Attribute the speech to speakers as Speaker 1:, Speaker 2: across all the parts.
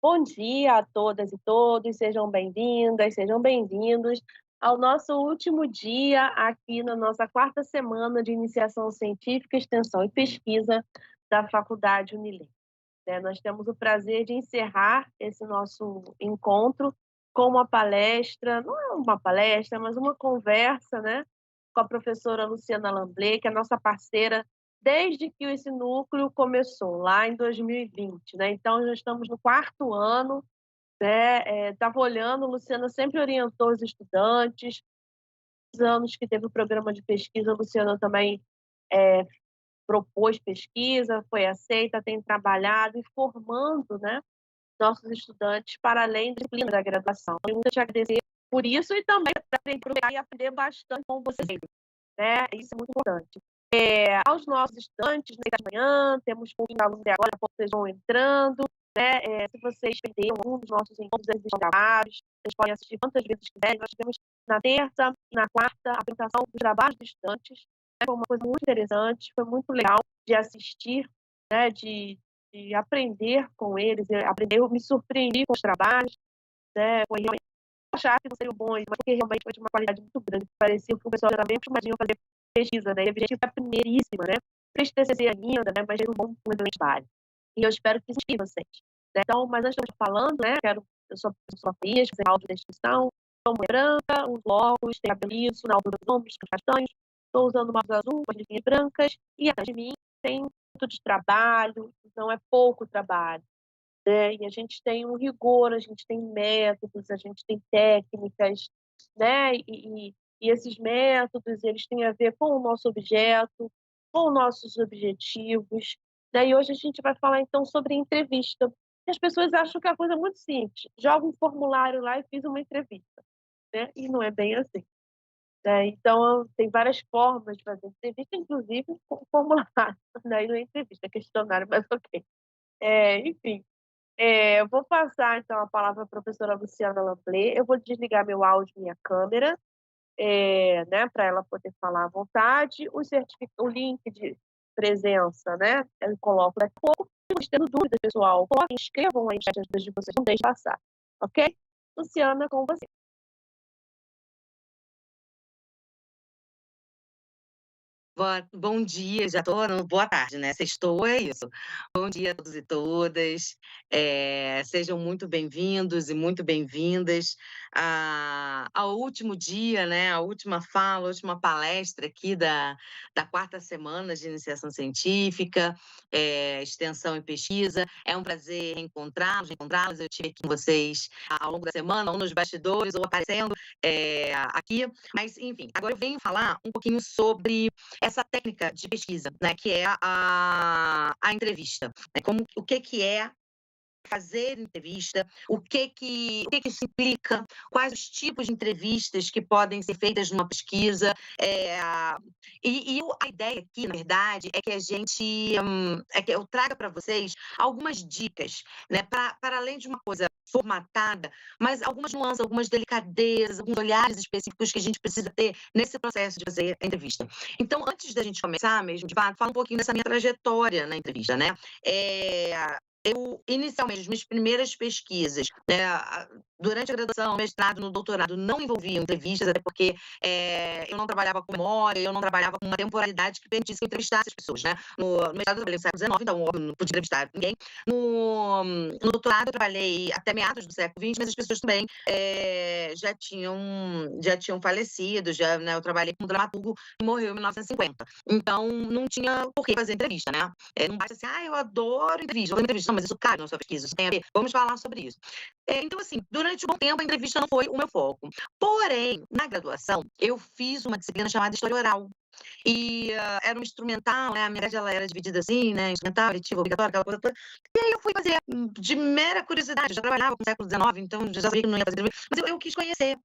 Speaker 1: Bom dia a todas e todos, sejam bem-vindas, sejam bem-vindos ao nosso último dia aqui na nossa quarta semana de iniciação científica, extensão e pesquisa da Faculdade Unileg. Nós temos o prazer de encerrar esse nosso encontro com uma palestra, não é uma palestra, mas uma conversa, né, com a professora Luciana Lamblé, que é nossa parceira desde que esse núcleo começou, lá em 2020, né? Então, já estamos no quarto ano, né? Estava olhando, Luciana sempre orientou os estudantes, os anos que teve o programa de pesquisa, a Luciana também é, propôs pesquisa, foi aceita, tem trabalhado e formando, né, nossos estudantes para além da disciplina da graduação. Eu muito te agradecer por isso e também para aprender bastante com você, né? Isso é muito importante. Aos nossos estudantes, nessa manhã, temos poucos alunos agora, há pouco vocês vão entrando, né? Se vocês perderam algum dos nossos encontros, eles estão gravados, vocês podem assistir quantas vezes quiserem. Nós tivemos na terça e na quarta a apresentação dos trabalhos dos estudantes, né? Foi uma coisa muito interessante, foi muito legal de assistir, né? De aprender com eles, eu me surpreendi com os trabalhos, né? Foi realmente achar que não seriam bons, mas porque realmente foi de uma qualidade muito grande. Parecia que o pessoal já estava bem acostumadinho a fazer pesquisa, né? E a gente é primeiríssima, né? Fez TCC ainda, né? Mas fez um excelente trabalho. E eu espero que inspire vocês. Né? Então, mas antes de eu falando, né? Eu sou a pessoa feliz, fazer áudio descrição. Sou mulher branca, os logos, tem cabelo liso, na altura dos ombros, castanhos. Estou usando uma blusa azul, com as linhas brancas. E atrás de mim tem muito de trabalho, não é pouco trabalho. Né? E a gente tem um rigor, a gente tem métodos, a gente tem técnicas, né? E esses métodos, eles têm a ver com o nosso objeto, com os nossos objetivos. Né? E hoje a gente vai falar, então, sobre entrevista. As pessoas acham que é uma coisa muito simples. Joga um formulário lá e fiz uma entrevista. Né? E não é bem assim. Né? Então, tem várias formas de fazer entrevista, inclusive com formulário. Daí não é entrevista, é questionário, mas ok. Enfim, eu vou passar, então, a palavra para a professora Luciana Lamblé. Eu vou desligar meu áudio e minha câmera, né, para ela poder falar à vontade. O link de presença, né, eu coloco daqui a pouco. Se vocês tendo dúvidas, pessoal, coloquem, escrevam aí as dúvidas de vocês, não deixem passar, ok? Luciana, com você.
Speaker 2: Bom dia, já estou no boa tarde, né? Sextou, é isso. Bom dia a todos e todas. Sejam muito bem-vindos e muito bem-vindas ao último dia, né? A última fala, a última palestra aqui da quarta semana de iniciação científica, extensão e pesquisa. É um prazer reencontrá-los. Eu estive aqui com vocês ao longo da semana, ou nos bastidores, ou aparecendo aqui. Mas, enfim, agora eu venho falar um pouquinho sobre essa técnica de pesquisa, né, que é a entrevista, né, o que é fazer entrevista, o que isso implica, quais os tipos de entrevistas que podem ser feitas numa pesquisa, a ideia aqui, na verdade, é que que eu traga para vocês algumas dicas, né, para além de uma coisa formatada, mas algumas nuances, algumas delicadezas, alguns olhares específicos que a gente precisa ter nesse processo de fazer a entrevista. Então, antes da gente começar mesmo, de fato, falar um pouquinho dessa minha trajetória na entrevista, né? Eu, inicialmente, as minhas primeiras pesquisas, né, durante a graduação, mestrado, no doutorado, não envolviam entrevistas, até porque eu não trabalhava com memória, eu não trabalhava com uma temporalidade que permitisse que eu entrevistasse as pessoas, né? No mestrado eu trabalhei no século XIX, então óbvio, não podia entrevistar ninguém. No doutorado eu trabalhei até meados do século XX, mas as pessoas também já tinham falecido, né, eu trabalhei com um dramaturgo que morreu em 1950. Então, não tinha por que fazer entrevista, né? Não basta assim, eu adoro entrevista, não, mas isso cabe na sua pesquisa, isso tem a ver, vamos falar sobre isso. Então, assim, durante um bom tempo a entrevista não foi o meu foco. Porém, na graduação, eu fiz uma disciplina chamada História Oral. E era um instrumental, né? A minha grade ela era dividida assim, né? Instrumental, letivo, obrigatório, aquela coisa toda. E aí eu fui fazer de mera curiosidade, eu já trabalhava com o século XIX, então já sabia que não ia fazer entrevista, mas eu quis conhecer.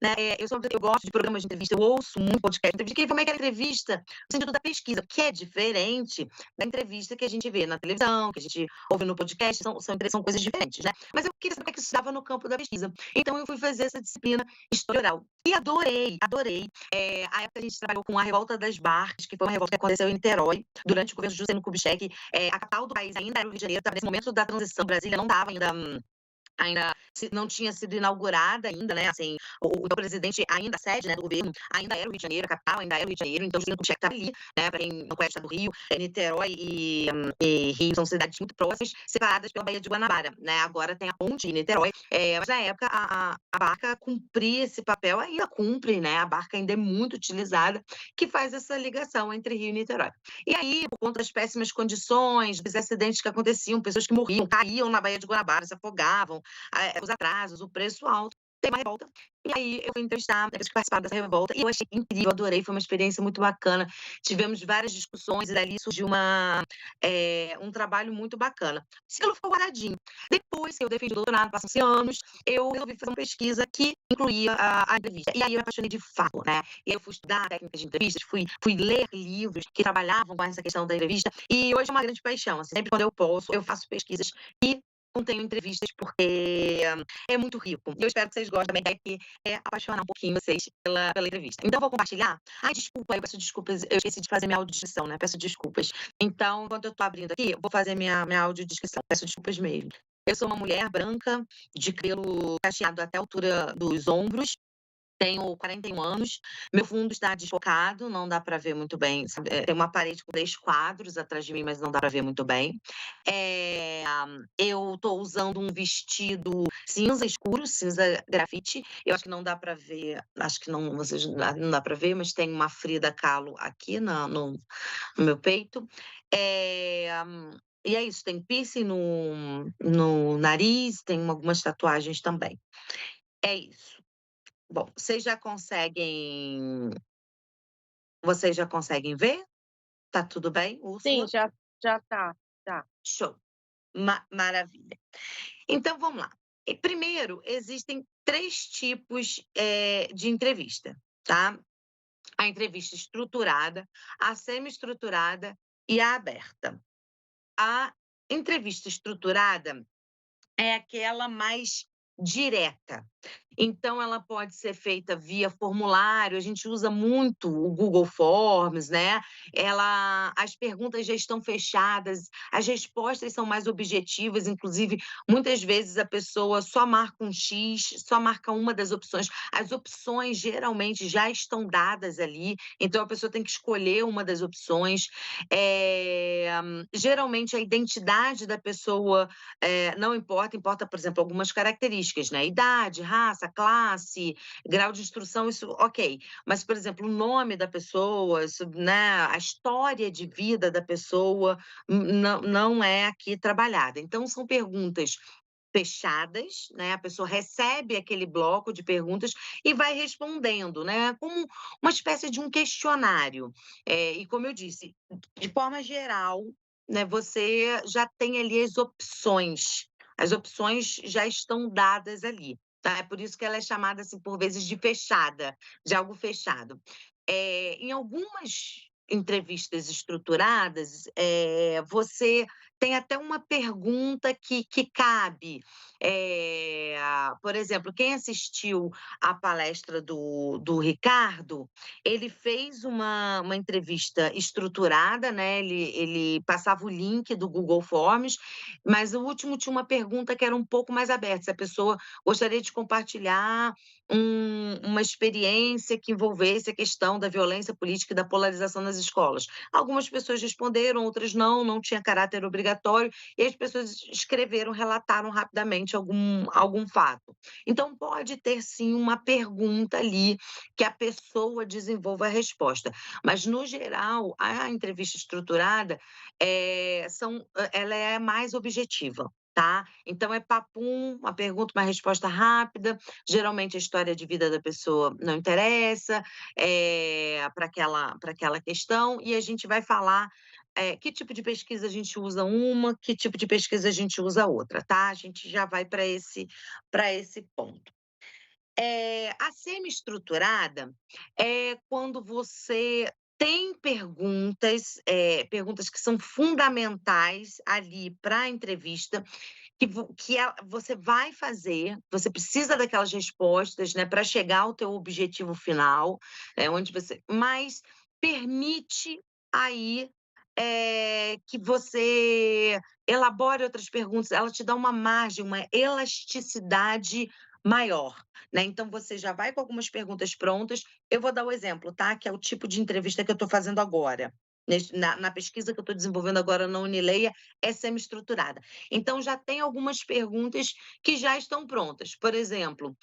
Speaker 2: Né? Eu gosto de programas de entrevista, eu ouço muito podcast de entrevista, queria ver como é que é a entrevista no sentido da pesquisa, que é diferente da entrevista que a gente vê na televisão, que a gente ouve no podcast, são coisas diferentes, né? Mas eu queria saber como é que isso estava no campo da pesquisa. Então eu fui fazer essa disciplina História Oral. E adorei. A época a gente trabalhou com a Revolta das Barcas, que foi uma revolta que aconteceu em Niterói, durante o governo de Juscelino Kubitschek. A capital do país ainda era o Rio de Janeiro, estava nesse momento da transição, Brasília não estava ainda não tinha sido inaugurada ainda, né, assim, o presidente ainda, a sede, né, do governo, ainda era o Rio de Janeiro, a capital ainda era o Rio de Janeiro, então Juscelino Kubitschek estava ali, né, para quem não conhece o estado do Rio, Niterói e Rio são cidades muito próximas, separadas pela Baía de Guanabara, né, agora tem a ponte em Niterói, mas na época a barca cumpria esse papel, ainda cumpre, né, a barca ainda é muito utilizada, que faz essa ligação entre Rio e Niterói. E aí, por conta das péssimas condições, dos acidentes que aconteciam, pessoas que morriam, caíam na Baía de Guanabara, se afogavam, os atrasos, o preço alto, teve uma revolta. E aí eu fui entrevistar pessoas que participaram dessa revolta e eu achei incrível, adorei, foi uma experiência muito bacana. Tivemos várias discussões e dali surgiu um trabalho muito bacana. Aquilo ficou guardadinho. Depois que eu defendi o doutorado, passaram-se anos, eu resolvi fazer uma pesquisa que incluía a entrevista. E aí eu me apaixonei de fato, né? E aí eu fui estudar técnicas de entrevistas, fui ler livros que trabalhavam com essa questão da entrevista. E hoje é uma grande paixão. Assim, sempre quando eu posso, eu faço pesquisas e contenho entrevistas porque é muito rico. E eu espero que vocês gostem também, que é apaixonar um pouquinho vocês pela entrevista. Então, eu vou compartilhar. Ai, desculpa, eu peço desculpas, eu esqueci de fazer minha audiodescrição, né? Peço desculpas. Então, enquanto eu tô abrindo aqui, eu vou fazer minha audiodescrição. Peço desculpas mesmo. Eu sou uma mulher branca, de cabelo cacheado até a altura dos ombros. Tenho 41 anos, meu fundo está desfocado, não dá para ver muito bem, sabe, tem uma parede com 3 quadros atrás de mim, mas não dá para ver muito bem. Eh, eu estou usando um vestido cinza escuro, cinza grafite, eu acho que não dá para ver, acho que não, vocês não dá para ver, mas tem uma Frida Kahlo aqui no meu peito. Eh, e é isso, tem piercing no nariz, tem algumas tatuagens também. É isso. Bom, vocês já conseguem ver? Tá tudo bem,
Speaker 1: Sim,
Speaker 2: Úrsula?
Speaker 1: já tá, tá.
Speaker 2: Show, maravilha. Então vamos lá. Primeiro, existem 3 tipos, de entrevista, tá? A entrevista estruturada, a semi-estruturada e a aberta. A entrevista estruturada é aquela mais direta. Então, ela pode ser feita via formulário, a gente usa muito o Google Forms, né? As perguntas já estão fechadas, as respostas são mais objetivas, inclusive, muitas vezes a pessoa só marca um X, só marca uma das opções. As opções geralmente já estão dadas ali, então a pessoa tem que escolher uma das opções. Geralmente, a identidade da pessoa não importa, importa, por exemplo, algumas características, né? Idade, raça, classe, grau de instrução, isso ok. Mas, por exemplo, o nome da pessoa, né, a história de vida da pessoa não é aqui trabalhada. Então, são perguntas fechadas, né? A pessoa recebe aquele bloco de perguntas e vai respondendo, né? Como uma espécie de um questionário. E como eu disse, de forma geral, né, você já tem ali as opções. As opções já estão dadas ali, tá? É por isso que ela é chamada, assim, por vezes, de fechada, de algo fechado. Em algumas entrevistas estruturadas, você tem até uma pergunta que cabe. Por exemplo, quem assistiu à palestra do Ricardo, ele fez uma entrevista estruturada, né? Ele passava o link do Google Forms, mas o último tinha uma pergunta que era um pouco mais aberta. Se a pessoa gostaria de compartilhar uma experiência que envolvesse a questão da violência política e da polarização nas escolas. Algumas pessoas responderam, outras não tinha caráter obrigatório, e as pessoas escreveram, relataram rapidamente algum fato. Então, pode ter sim uma pergunta ali que a pessoa desenvolva a resposta. Mas, no geral, a entrevista estruturada ela é mais objetiva. Tá? Então é papum, uma pergunta, uma resposta rápida. Geralmente a história de vida da pessoa não interessa para aquela questão, e a gente vai falar que tipo de pesquisa a gente usa uma, que tipo de pesquisa a gente usa outra, tá? A gente já vai para esse ponto. A semi-estruturada é quando você tem perguntas que são fundamentais ali para a entrevista, você vai fazer, você precisa daquelas respostas, né, para chegar ao teu objetivo final, onde você, mas permite aí que você elabore outras perguntas, ela te dá uma margem, uma elasticidade maior, né. Então você já vai com algumas perguntas prontas. Eu vou dar o exemplo, tá, que é o tipo de entrevista que eu estou fazendo agora. Na pesquisa que eu estou desenvolvendo agora na Unileia, é semi-estruturada. Então já tem algumas perguntas que já estão prontas. Por exemplo,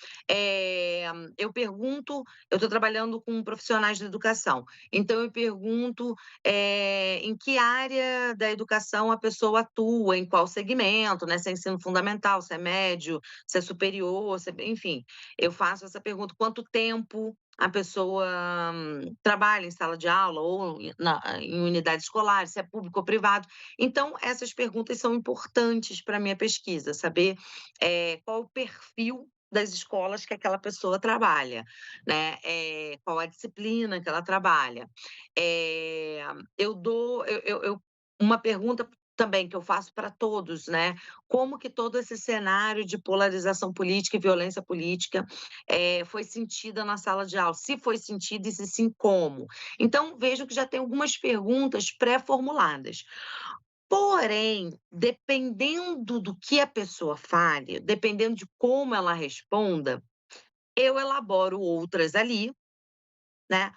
Speaker 2: eu pergunto, eu estou trabalhando com profissionais da educação, então eu pergunto, em que área da educação a pessoa atua, em qual segmento, né, se é ensino fundamental, se é médio, se é superior, se é, enfim, eu faço essa pergunta: quanto tempo a pessoa trabalha em sala de aula ou em unidade escolar, se é público ou privado. Então, essas perguntas são importantes para a minha pesquisa, saber qual o perfil das escolas que aquela pessoa trabalha, né? Qual a disciplina que ela trabalha. Eh, eu dou, uma pergunta também que eu faço para todos, né? Como que todo esse cenário de polarização política e violência política foi sentida na sala de aula? Se foi sentida e se sim, como? Então, vejo que já tem algumas perguntas pré-formuladas. Porém, dependendo do que a pessoa fale, dependendo de como ela responda, eu elaboro outras ali, né?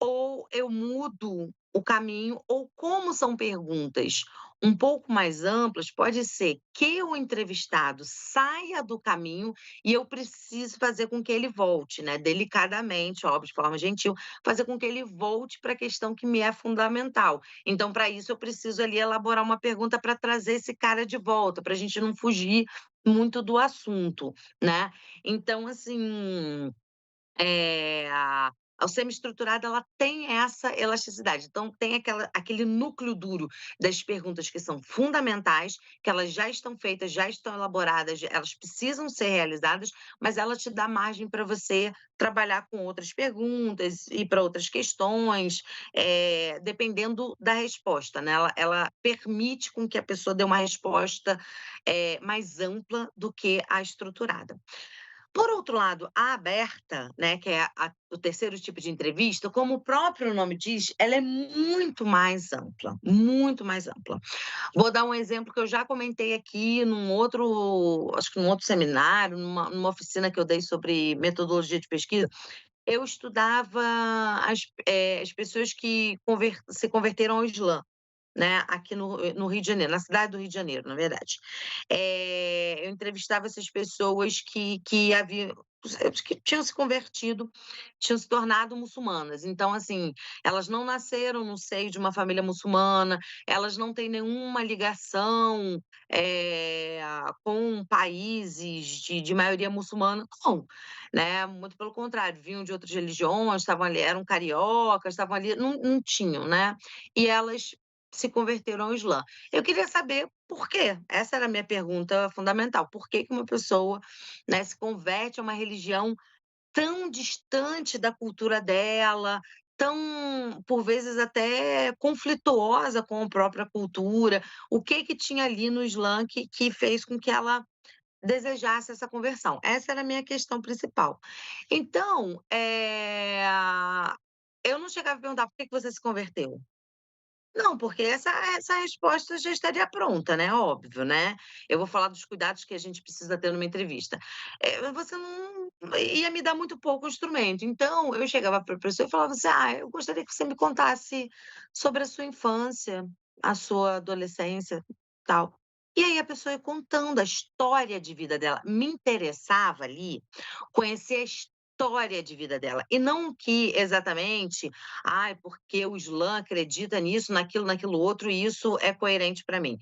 Speaker 2: Ou eu mudo o caminho, ou como são perguntas um pouco mais amplas, pode ser que o entrevistado saia do caminho e eu preciso fazer com que ele volte, né, delicadamente, óbvio, de forma gentil, fazer com que ele volte para a questão que me é fundamental. Então, para isso, eu preciso ali elaborar uma pergunta para trazer esse cara de volta, para a gente não fugir muito do assunto, né. Então, assim, a semi-estruturada, ela tem essa elasticidade, então tem aquele núcleo duro das perguntas que são fundamentais, que elas já estão feitas, já estão elaboradas, elas precisam ser realizadas, mas ela te dá margem para você trabalhar com outras perguntas e para outras questões, dependendo da resposta, né, ela permite com que a pessoa dê uma resposta, mais ampla do que a estruturada. Por outro lado, a aberta, né, que é o terceiro tipo de entrevista, como o próprio nome diz, ela é muito mais ampla, muito mais ampla. Vou dar um exemplo que eu já comentei aqui num outro, acho que num outro seminário, numa oficina que eu dei sobre metodologia de pesquisa. Eu estudava as pessoas que se converteram ao Islã, né, aqui no Rio de Janeiro, na cidade do Rio de Janeiro, na verdade. Eu entrevistava essas pessoas que haviam, que tinham se convertido, tinham se tornado muçulmanas. Então, assim, elas não nasceram no seio de uma família muçulmana, elas não têm nenhuma ligação, com países de maioria muçulmana, não, né, muito pelo contrário, vinham de outras religiões, estavam ali, eram cariocas, estavam ali, não tinham, né, e elas se converteram ao Islã. Eu queria saber por quê, essa era a minha pergunta fundamental, por que que uma pessoa, né, se converte a uma religião tão distante da cultura dela, tão, por vezes, até conflituosa com a própria cultura, o que que tinha ali no Islã que fez com que ela desejasse essa conversão? Essa era a minha questão principal. Então, eu não chegava a perguntar: "Por que que você se converteu?". Não, porque essa resposta já estaria pronta, né, óbvio, né. Eu vou falar dos cuidados que a gente precisa ter numa entrevista. Você não ia me dar muito pouco instrumento, então eu chegava para a pessoa e falava assim: "Ah, eu gostaria que você me contasse sobre a sua infância, a sua adolescência, tal". E aí a pessoa ia contando a história de vida dela. Me interessava ali conhecer a história de vida dela, e não que exatamente: "Ai, porque o Islã acredita nisso, naquilo, naquilo outro, e isso é coerente para mim".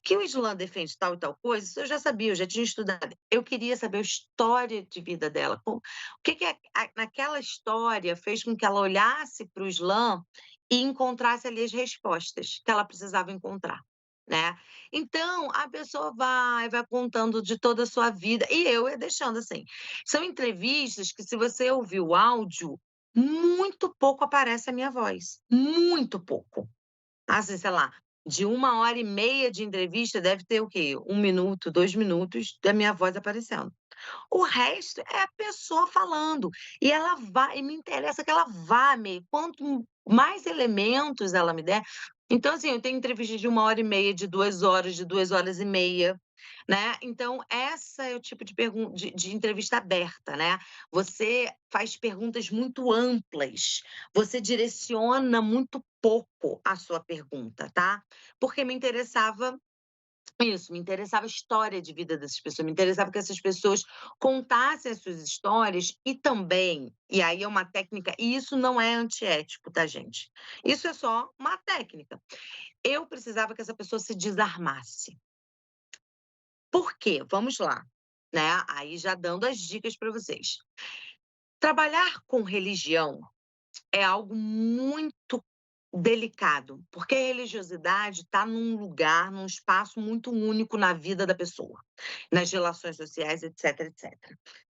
Speaker 2: Que o Islã defende tal e tal coisa, isso eu já sabia, eu já tinha estudado. Eu queria saber a história de vida dela, o que que naquela história fez com que ela olhasse para o Islã e encontrasse ali as respostas que ela precisava encontrar, né. Então, a pessoa vai contando de toda a sua vida, e eu ia deixando assim. São entrevistas que, se você ouvir o áudio, muito pouco aparece a minha voz, muito pouco. Assim, sei lá, de 1 hora e meia de entrevista, deve ter o quê? 1 minuto, 2 minutos da minha voz aparecendo. O resto é a pessoa falando, e me interessa que ela vá me quanto mais elementos ela me der, Então, assim, eu tenho entrevistas de 1 hora e meia, de 2 horas, de 2 horas e meia, né. Então essa é o tipo de de entrevista aberta, né. Você faz perguntas muito amplas, você direciona muito pouco a sua pergunta, tá. Porque me interessava isso, me interessava a história de vida dessas pessoas, me interessava que essas pessoas contassem as suas histórias e também, e aí é uma técnica, e isso não é antiético, tá, gente? Isso é só uma técnica. Eu precisava que essa pessoa se desarmasse. Por quê? Vamos lá, né? Aí já dando as dicas para vocês. Trabalhar com religião é algo muito delicado, porque a religiosidade está num lugar, num espaço muito único na vida da pessoa, nas relações sociais, etc, etc.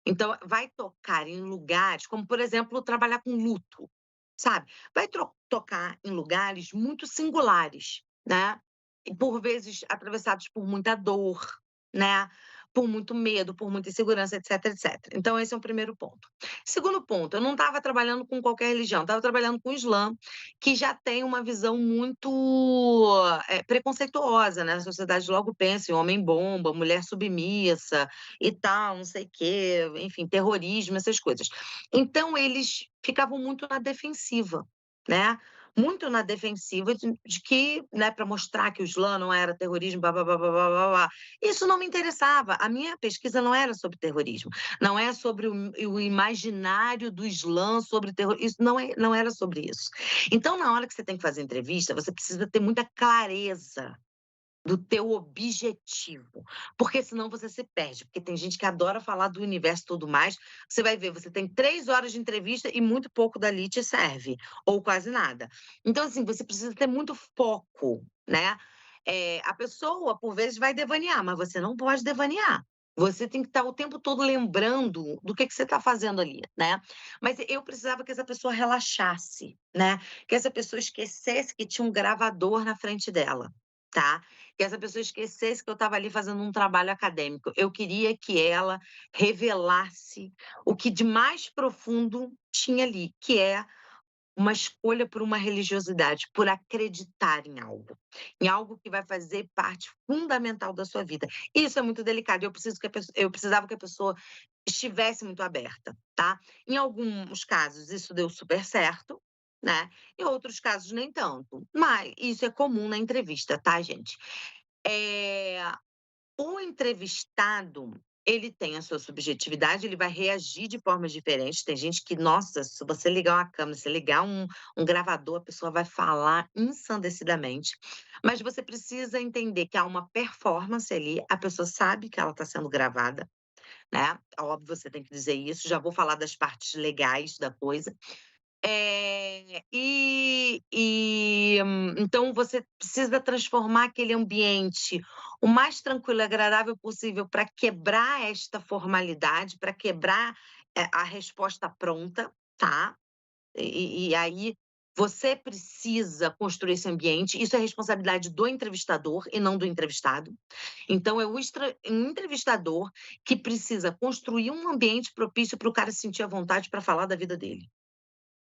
Speaker 2: Então, vai tocar em lugares, como por exemplo, trabalhar com luto, sabe? Vai tocar em lugares muito singulares, né? E por vezes atravessados por muita dor, né? Por muito medo, por muita insegurança, etc, etc. Então, esse é o primeiro ponto. Segundo ponto, eu não estava trabalhando com qualquer religião, estava trabalhando com o Islã, que já tem uma visão muito preconceituosa, né? A sociedade logo pensa em homem-bomba, mulher submissa e tal, não sei o quê, enfim, terrorismo, essas coisas. Então, eles ficavam muito na defensiva, né? Muito na defensiva de que, né, para mostrar que o Islã não era terrorismo, blá, blá, blá, blá, blá, blá, blá. Isso não me interessava. A minha pesquisa não era sobre terrorismo, não é sobre o imaginário do Islã sobre terrorismo, isso não era sobre isso. Então, na hora que você tem que fazer entrevista, você precisa ter muita clareza do teu objetivo, porque senão você se perde, porque tem gente que adora falar do universo e tudo mais, você vai ver, você tem 3 horas de entrevista e muito pouco dali te serve, ou quase nada. Então, assim, você precisa ter muito foco, né. A pessoa, por vezes, vai devanear, mas você não pode devanear. Você tem que estar o tempo todo lembrando do que você está fazendo ali, né. Mas eu precisava que essa pessoa relaxasse, né, que essa pessoa esquecesse que tinha um gravador na frente dela, tá. Que essa pessoa esquecesse que eu estava ali fazendo um trabalho acadêmico. Eu queria que ela revelasse o que de mais profundo tinha ali, que é uma escolha por uma religiosidade, por acreditar em algo que vai fazer parte fundamental da sua vida. Isso é muito delicado, eu precisava que a pessoa estivesse muito aberta, tá. Em alguns casos isso deu super certo, né, em outros casos nem tanto, mas isso é comum na entrevista, tá, gente. Eh, o entrevistado, ele tem a sua subjetividade, ele vai reagir de formas diferentes. Tem gente que, nossa, se você ligar uma câmera, se ligar um gravador, a pessoa vai falar ensandecidamente. Mas você precisa entender que há uma performance ali, a pessoa sabe que ela está sendo gravada, né? Óbvio, você tem que dizer isso. Já vou falar das partes legais da coisa. Então você precisa transformar aquele ambiente o mais tranquilo e agradável possível para quebrar esta formalidade, para quebrar, a resposta pronta, tá. E aí você precisa construir esse ambiente, isso é responsabilidade do entrevistador e não do entrevistado. Então é um entrevistador que precisa construir um ambiente propício para o cara se sentir à vontade para falar da vida dele.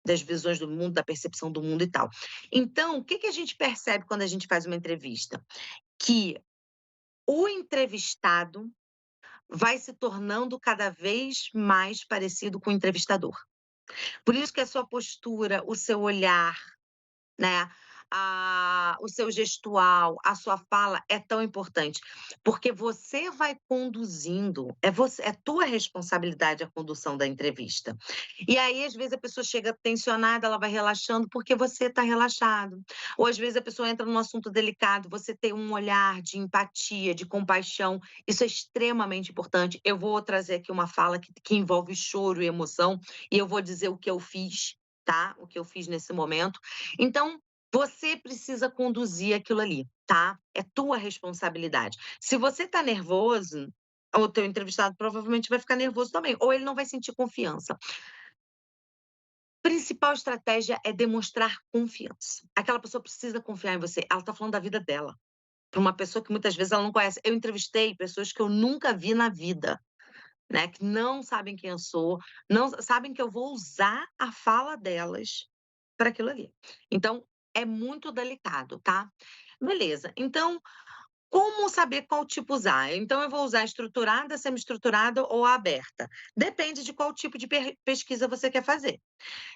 Speaker 2: Das visões do mundo, da percepção do mundo e tal. Então, o que que a gente percebe quando a gente faz uma entrevista? Que o entrevistado vai se tornando cada vez mais parecido com o entrevistador. Por isso que a sua postura, o seu olhar, né, o seu gestual, a sua fala é tão importante, porque você vai conduzindo, é tua responsabilidade a condução da entrevista. E aí, às vezes, a pessoa chega tensionada, ela vai relaxando porque você está relaxado. Ou às vezes a pessoa entra num assunto delicado, você tem um olhar de empatia, de compaixão, isso é extremamente importante. Eu vou trazer aqui uma fala que envolve choro e emoção, e eu vou dizer o que eu fiz, tá? O que eu fiz nesse momento. Então, você precisa conduzir aquilo ali, tá? É tua responsabilidade. Se você tá nervoso, o teu entrevistado provavelmente vai ficar nervoso também, ou ele não vai sentir confiança. Principal estratégia é demonstrar confiança. Aquela pessoa precisa confiar em você, ela tá falando da vida dela, para uma pessoa que muitas vezes ela não conhece. Eu entrevistei pessoas que eu nunca vi na vida, né, que não sabem quem eu sou, não sabem que eu vou usar a fala delas para aquilo ali. Então, é muito delicado, tá? Beleza, então como saber qual tipo usar? Então eu vou usar estruturada, semi-estruturada ou aberta. Depende de qual tipo de pesquisa você quer fazer.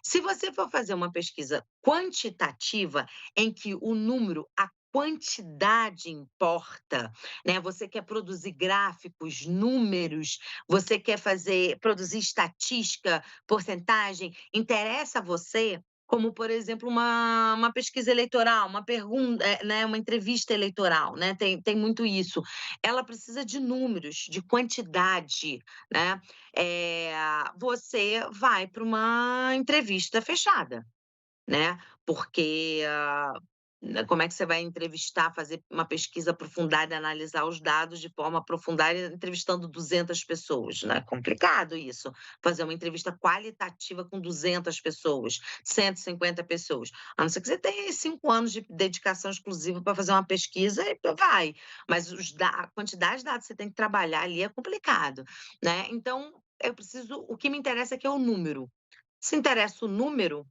Speaker 2: Se você for fazer uma pesquisa quantitativa, em que o número, a quantidade importa, né? Você quer produzir gráficos, números, você quer produzir estatística, porcentagem, interessa a você, como, por exemplo, uma pesquisa eleitoral, uma pergunta, né, uma entrevista eleitoral, né? Tem muito isso. Ela precisa de números, de quantidade, né? eh, Você vai para uma entrevista fechada, né? Porque como é que você vai entrevistar, fazer uma pesquisa aprofundada, analisar os dados de forma aprofundada, entrevistando 200 pessoas, né? É complicado isso. Fazer uma entrevista qualitativa com 200 pessoas, 150 pessoas. A não ser que você tenha 5 anos de dedicação exclusiva para fazer uma pesquisa, e vai. Mas a quantidade de dados que você tem que trabalhar ali é complicado, né? Então, o que me interessa aqui é o número. Se interessa o número,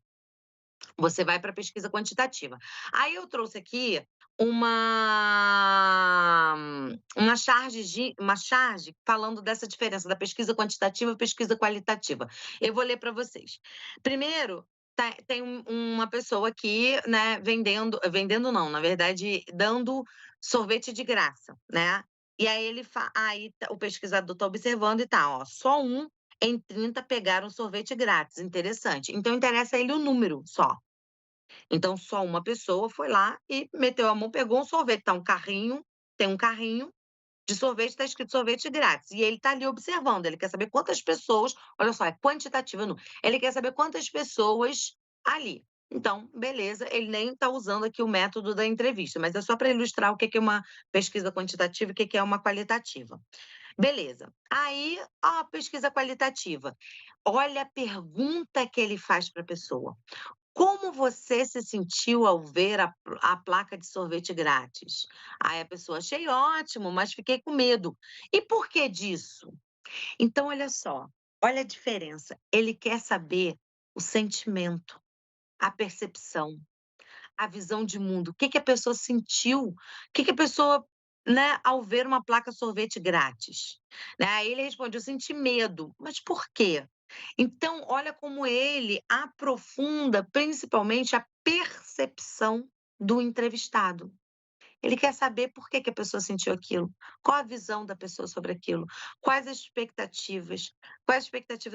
Speaker 2: você vai para pesquisa quantitativa. Aí eu trouxe aqui uma uma charge falando dessa diferença da pesquisa quantitativa e pesquisa qualitativa. Eu vou ler para vocês. Primeiro, tem uma pessoa aqui, né, vendendo não, na verdade, dando sorvete de graça, né? E aí o pesquisador está observando e tá, ó, só um em 30 pegaram sorvete grátis. Interessante. Então interessa a ele o número só. Então, só uma pessoa foi lá e meteu a mão, pegou um sorvete. Tem um carrinho de sorvete, está escrito sorvete grátis. E ele está ali observando, ele quer saber quantas pessoas, olha só, é quantitativo, não. Ele quer saber quantas pessoas ali. Então, beleza, ele nem está usando aqui o método da entrevista, mas é só para ilustrar o que é uma pesquisa quantitativa e o que é uma qualitativa. Beleza. Aí, a pesquisa qualitativa. Olha a pergunta que ele faz para a pessoa. Como você se sentiu ao ver a placa de sorvete grátis? Aí a pessoa: "Achei ótimo, mas fiquei com medo". E por que disso? Então olha só, olha a diferença. Ele quer saber o sentimento, a percepção, a visão de mundo. O que que a pessoa sentiu? O que que a pessoa, né, ao ver uma placa sorvete grátis? Né, aí ele responde: "Eu senti medo". Mas por quê? Então, olha como ele aprofunda, principalmente, a percepção do entrevistado. Ele quer saber por que que a pessoa sentiu aquilo, qual a visão da pessoa sobre aquilo, quais expectativas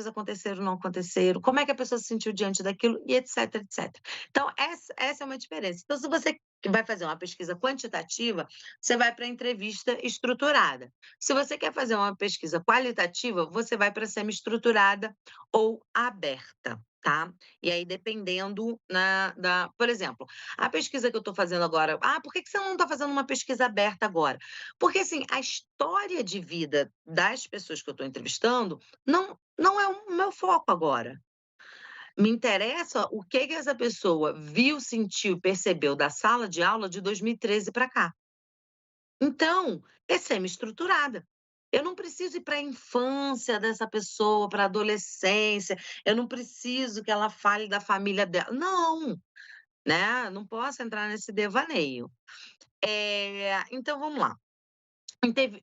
Speaker 2: aconteceram ou não aconteceram, como é que a pessoa se sentiu diante daquilo e etc, etc. Então, essa é uma diferença. Então, se você vai fazer uma pesquisa quantitativa, você vai para a entrevista estruturada. Se você quer fazer uma pesquisa qualitativa, você vai para semi-estruturada ou aberta, tá? E aí, dependendo por exemplo, a pesquisa que eu estou fazendo agora, por que que você não está fazendo uma pesquisa aberta agora? Porque, assim, a história de vida das pessoas que eu estou entrevistando não é o meu foco agora. Me interessa o que que essa pessoa viu, sentiu, percebeu da sala de aula de 2013 para cá. Então, é semi-estruturada. Eu não preciso ir para a infância dessa pessoa, para a adolescência, eu não preciso que ela fale da família dela. Não, né, não posso entrar nesse devaneio. Então vamos lá.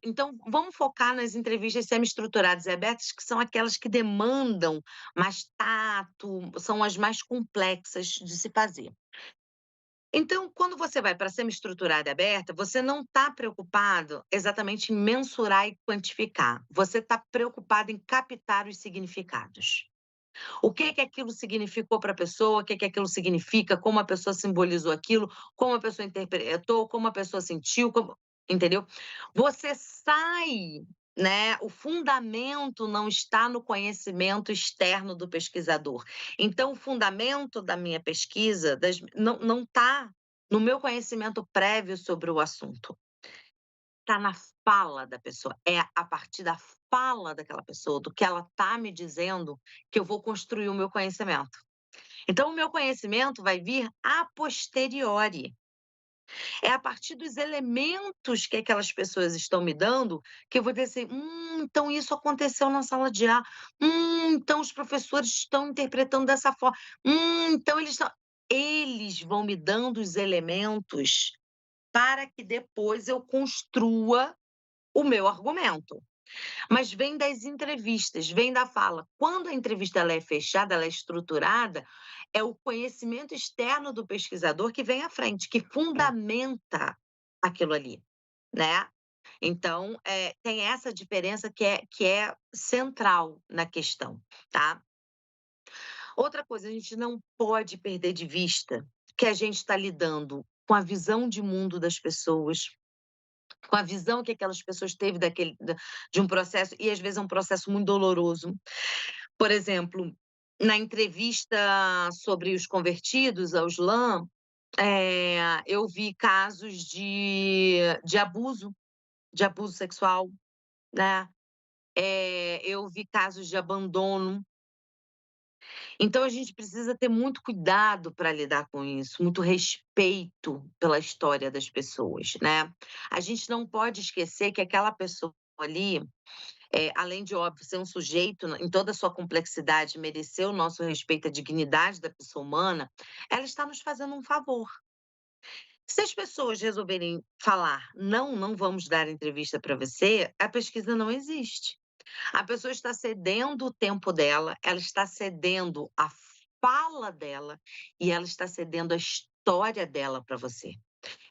Speaker 2: Então vamos focar nas entrevistas semi-estruturadas e abertas, que são aquelas que demandam mais tato, são as mais complexas de se fazer. Então, quando você vai para semi-estruturada e aberta, você não está preocupado exatamente em mensurar e quantificar, você está preocupado em captar os significados. O que que aquilo significou para a pessoa, o que que aquilo significa, como a pessoa simbolizou aquilo, como a pessoa interpretou, como a pessoa sentiu, entendeu? Você sai, né, o fundamento não está no conhecimento externo do pesquisador. Então o fundamento da minha pesquisa não está no meu conhecimento prévio sobre o assunto. Está na fala da pessoa, é a partir da fala daquela pessoa, do que ela está me dizendo, que eu vou construir o meu conhecimento. Então o meu conhecimento vai vir a posteriori. É a partir dos elementos que aquelas pessoas estão me dando, que eu vou dizer assim: então isso aconteceu na sala de aula. Então os professores estão interpretando dessa forma. Então eles estão". eles vão me dando os elementos para que depois eu construa o meu argumento. Mas vem das entrevistas, vem da fala. Quando a entrevista ela é fechada, ela é estruturada, é o conhecimento externo do pesquisador que vem à frente, que fundamenta aquilo ali, né. Então, tem essa diferença que é central na questão, tá. Outra coisa, a gente não pode perder de vista que a gente está lidando com a visão de mundo das pessoas, com a visão que aquelas pessoas teve de um processo, e às vezes é um processo muito doloroso. Por exemplo, na entrevista sobre os convertidos ao Islã, eu vi casos de abuso sexual, né, eu vi casos de abandono. Então a gente precisa ter muito cuidado para lidar com isso, muito respeito pela história das pessoas, né. A gente não pode esquecer que aquela pessoa ali, além de, óbvio, ser um sujeito em toda a sua complexidade, merecer o nosso respeito, a dignidade da pessoa humana, ela está nos fazendo um favor. Se as pessoas resolverem falar: "Não, não vamos dar entrevista para você", a pesquisa não existe. A pessoa está cedendo o tempo dela, ela está cedendo a fala dela e ela está cedendo a história dela para você.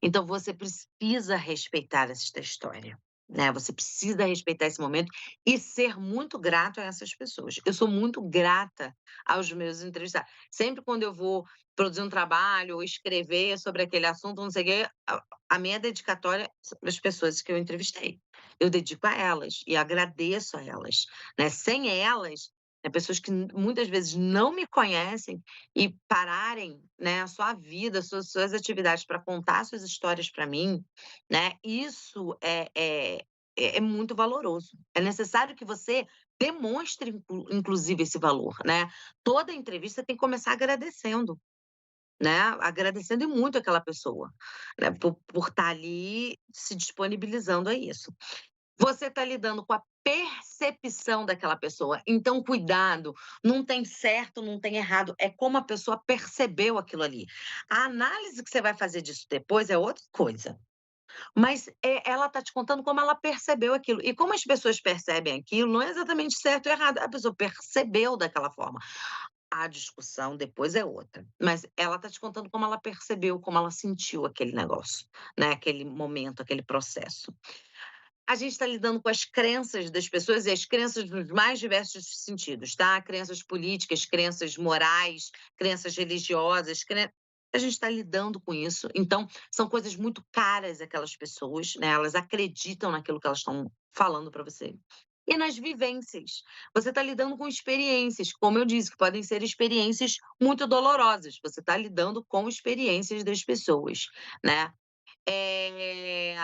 Speaker 2: Então você precisa respeitar esta história, né, você precisa respeitar esse momento e ser muito grato a essas pessoas. Eu sou muito grata aos meus entrevistados. Sempre quando eu vou produzir um trabalho ou escrever sobre aquele assunto, não sei o quê, a minha dedicatória são as pessoas que eu entrevistei. Eu dedico a elas e agradeço a elas, né, sem elas, né, pessoas que muitas vezes não me conhecem e pararem, né, a sua vida, suas atividades para contar suas histórias para mim, né, isso é muito valoroso. É necessário que você demonstre inclusive esse valor, né. Toda entrevista tem que começar agradecendo, né, agradecendo e muito aquela pessoa, né, por estar ali se disponibilizando a isso. Você está lidando com a percepção daquela pessoa, então cuidado, não tem certo, não tem errado, é como a pessoa percebeu aquilo ali. A análise que você vai fazer disso depois é outra coisa, mas, ela está te contando como ela percebeu aquilo, e como as pessoas percebem aquilo, não é exatamente certo ou errado, a pessoa percebeu daquela forma. A discussão depois é outra, mas ela está te contando como ela percebeu, como ela sentiu aquele negócio, né, aquele momento, aquele processo. A gente está lidando com as crenças das pessoas e as crenças nos mais diversos sentidos, tá? Crenças políticas, crenças morais, crenças religiosas, a gente está lidando com isso. Então, são coisas muito caras àquelas pessoas, né? Elas acreditam naquilo que elas estão falando para você. E nas vivências, você está lidando com experiências, como eu disse, que podem ser experiências muito dolorosas. Você está lidando com experiências das pessoas, né? Eh,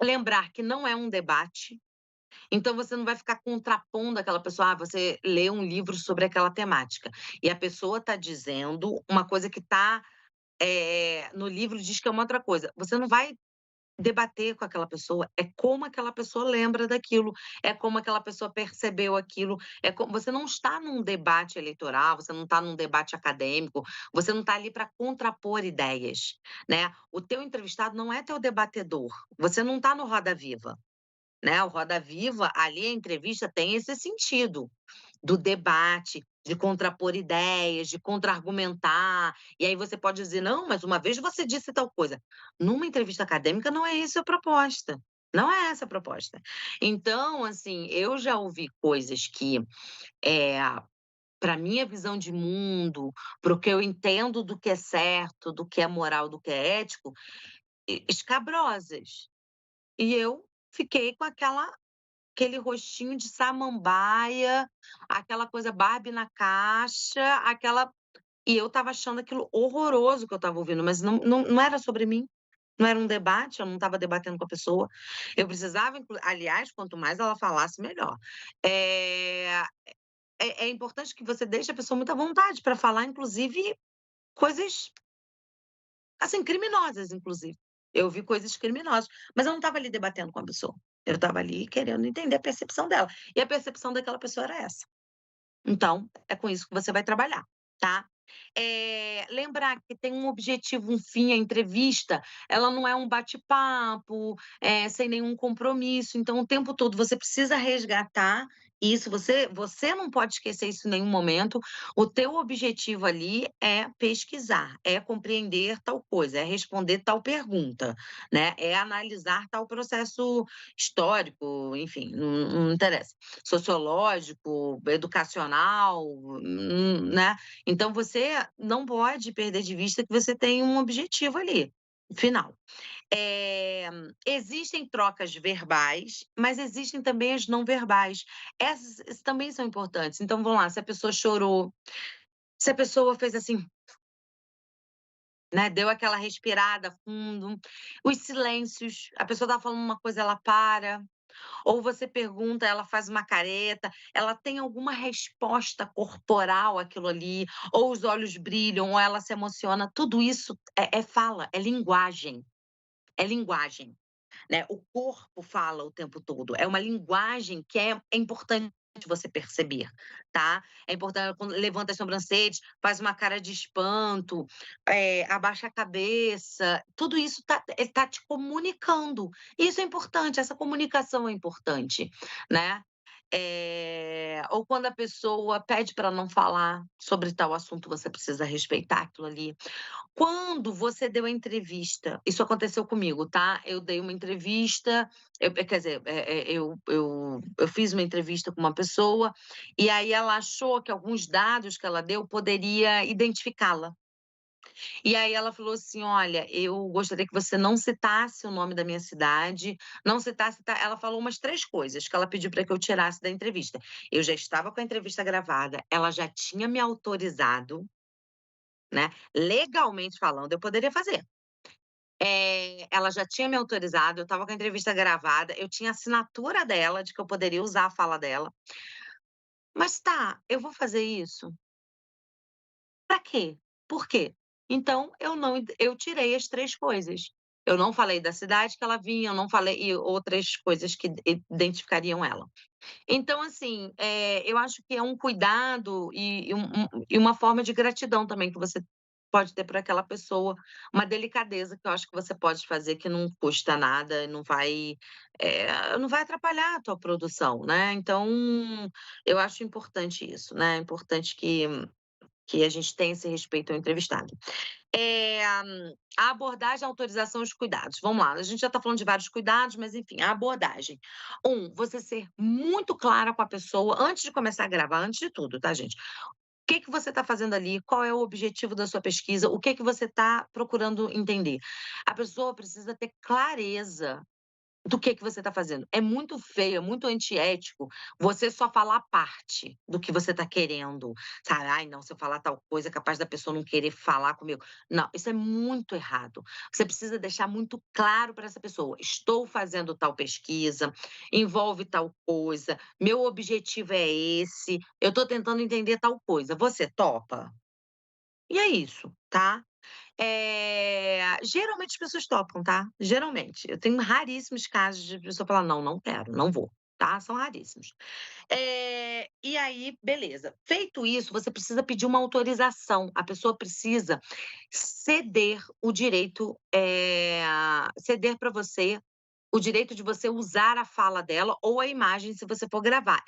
Speaker 2: Lembrar que não é um debate, então você não vai ficar contrapondo aquela pessoa. Você lê um livro sobre aquela temática, e a pessoa está dizendo uma coisa que está, no livro diz que é uma outra coisa. Você não vai debater com aquela pessoa, é como aquela pessoa lembra daquilo, é como aquela pessoa percebeu aquilo, você não está num debate eleitoral, você não está num debate acadêmico, você não está ali para contrapor ideias, né. O teu entrevistado não é teu debatedor, você não está no Roda Viva, né, o Roda Viva, ali a entrevista tem esse sentido, do debate, de contrapor ideias, de contra-argumentar, e aí você pode dizer: "Não, mas uma vez você disse tal coisa". Numa entrevista acadêmica não é isso a proposta, não é essa a proposta. Então, assim, eu já ouvi coisas que, eh, pra minha visão de mundo, para o que eu entendo do que é certo, do que é moral, do que é ético, escabrosas. E eu fiquei com aquele rostinho de samambaia, aquela coisa Barbie na caixa, e eu estava achando aquilo horroroso que eu estava ouvindo, mas não era sobre mim, não era um debate, eu não estava debatendo com a pessoa. Eu precisava aliás, quanto mais ela falasse, melhor. É importante que você deixe a pessoa muito à vontade para falar, inclusive, coisas, assim, criminosas, inclusive. Eu vi coisas criminosas, mas eu não estava ali debatendo com a pessoa. Eu estava ali querendo entender a percepção dela, e a percepção daquela pessoa era essa. Então, é com isso que você vai trabalhar, tá? Lembrar que tem um objetivo, um fim, a entrevista, ela não é um bate-papo, sem nenhum compromisso, então o tempo todo você precisa resgatar isso, você não pode esquecer isso em nenhum momento, o teu objetivo ali é pesquisar, é compreender tal coisa, é responder tal pergunta, né, é analisar tal processo histórico, enfim, não interessa, sociológico, educacional, né. Então você não pode perder de vista que você tem um objetivo ali, final. Eh, Existem trocas verbais, mas existem também as não verbais. Essas também são importantes. Então vamos lá, se a pessoa chorou, se a pessoa fez assim, né, deu aquela respirada fundo, os silêncios, a pessoa está falando uma coisa, ela para. Ou você pergunta, ela faz uma careta, ela tem alguma resposta corporal àquilo ali, ou os olhos brilham, ou ela se emociona, tudo isso é fala, é linguagem, né, o corpo fala o tempo todo, é uma linguagem que é importante você perceber, tá. É importante quando levanta as sobrancelhas, faz uma cara de espanto, abaixa a cabeça, tudo isso ele tá te comunicando. Isso é importante, essa comunicação é importante, né. Ou quando a pessoa pede para não falar sobre tal assunto, você precisa respeitar aquilo ali. Quando você deu a entrevista, isso aconteceu comigo, tá? Eu dei uma entrevista, quer dizer, eu fiz uma entrevista com uma pessoa, e aí ela achou que alguns dados que ela deu poderia identificá-la. E aí ela falou assim: "Olha, eu gostaria que você não citasse o nome da minha cidade, não citasse ela falou umas 3 coisas que ela pediu para que eu tirasse da entrevista. Eu já estava com a entrevista gravada, ela já tinha me autorizado, né, legalmente falando, eu poderia fazer. Ela já tinha me autorizado, eu estava com a entrevista gravada, eu tinha assinatura dela de que eu poderia usar a fala dela. Mas tá, eu vou fazer isso? Pra quê? Por quê? Então eu não eu tirei as 3 coisas. Eu não falei da cidade que ela vinha, eu não falei e outras coisas que identificariam ela. Então, assim, eu acho que é um cuidado e uma forma de gratidão também que você pode ter por aquela pessoa, uma delicadeza que eu acho que você pode fazer que não custa nada, não vai atrapalhar a tua produção, né. Então, eu acho importante isso, né, é importante que a gente tenha esse respeito ao entrevistado. A abordagem, a autorização e os cuidados. Vamos lá, a gente já está falando de vários cuidados, mas enfim, a abordagem. Você ser muito clara com a pessoa antes de começar a gravar, antes de tudo, tá, gente? O que que você está fazendo ali? Qual é o objetivo da sua pesquisa? O que que você está procurando entender? A pessoa precisa ter clareza do que você está fazendo. É muito feio, é muito antiético você só falar parte do que você está querendo, sabe. "Ai, não, se eu falar tal coisa é capaz da pessoa não querer falar comigo". Não, isso é muito errado. Você precisa deixar muito claro para essa pessoa: "Estou fazendo tal pesquisa, envolve tal coisa, meu objetivo é esse, eu estou tentando entender tal coisa, você topa?". E é isso, tá? Geralmente as pessoas topam, tá, geralmente. Eu tenho raríssimos casos de pessoa falar: "Não, não quero, não vou", tá, são raríssimos. E aí, beleza. Feito isso, você precisa pedir uma autorização, a pessoa precisa ceder o direito, ceder para você o direito de você usar a fala dela ou a imagem se você for gravar,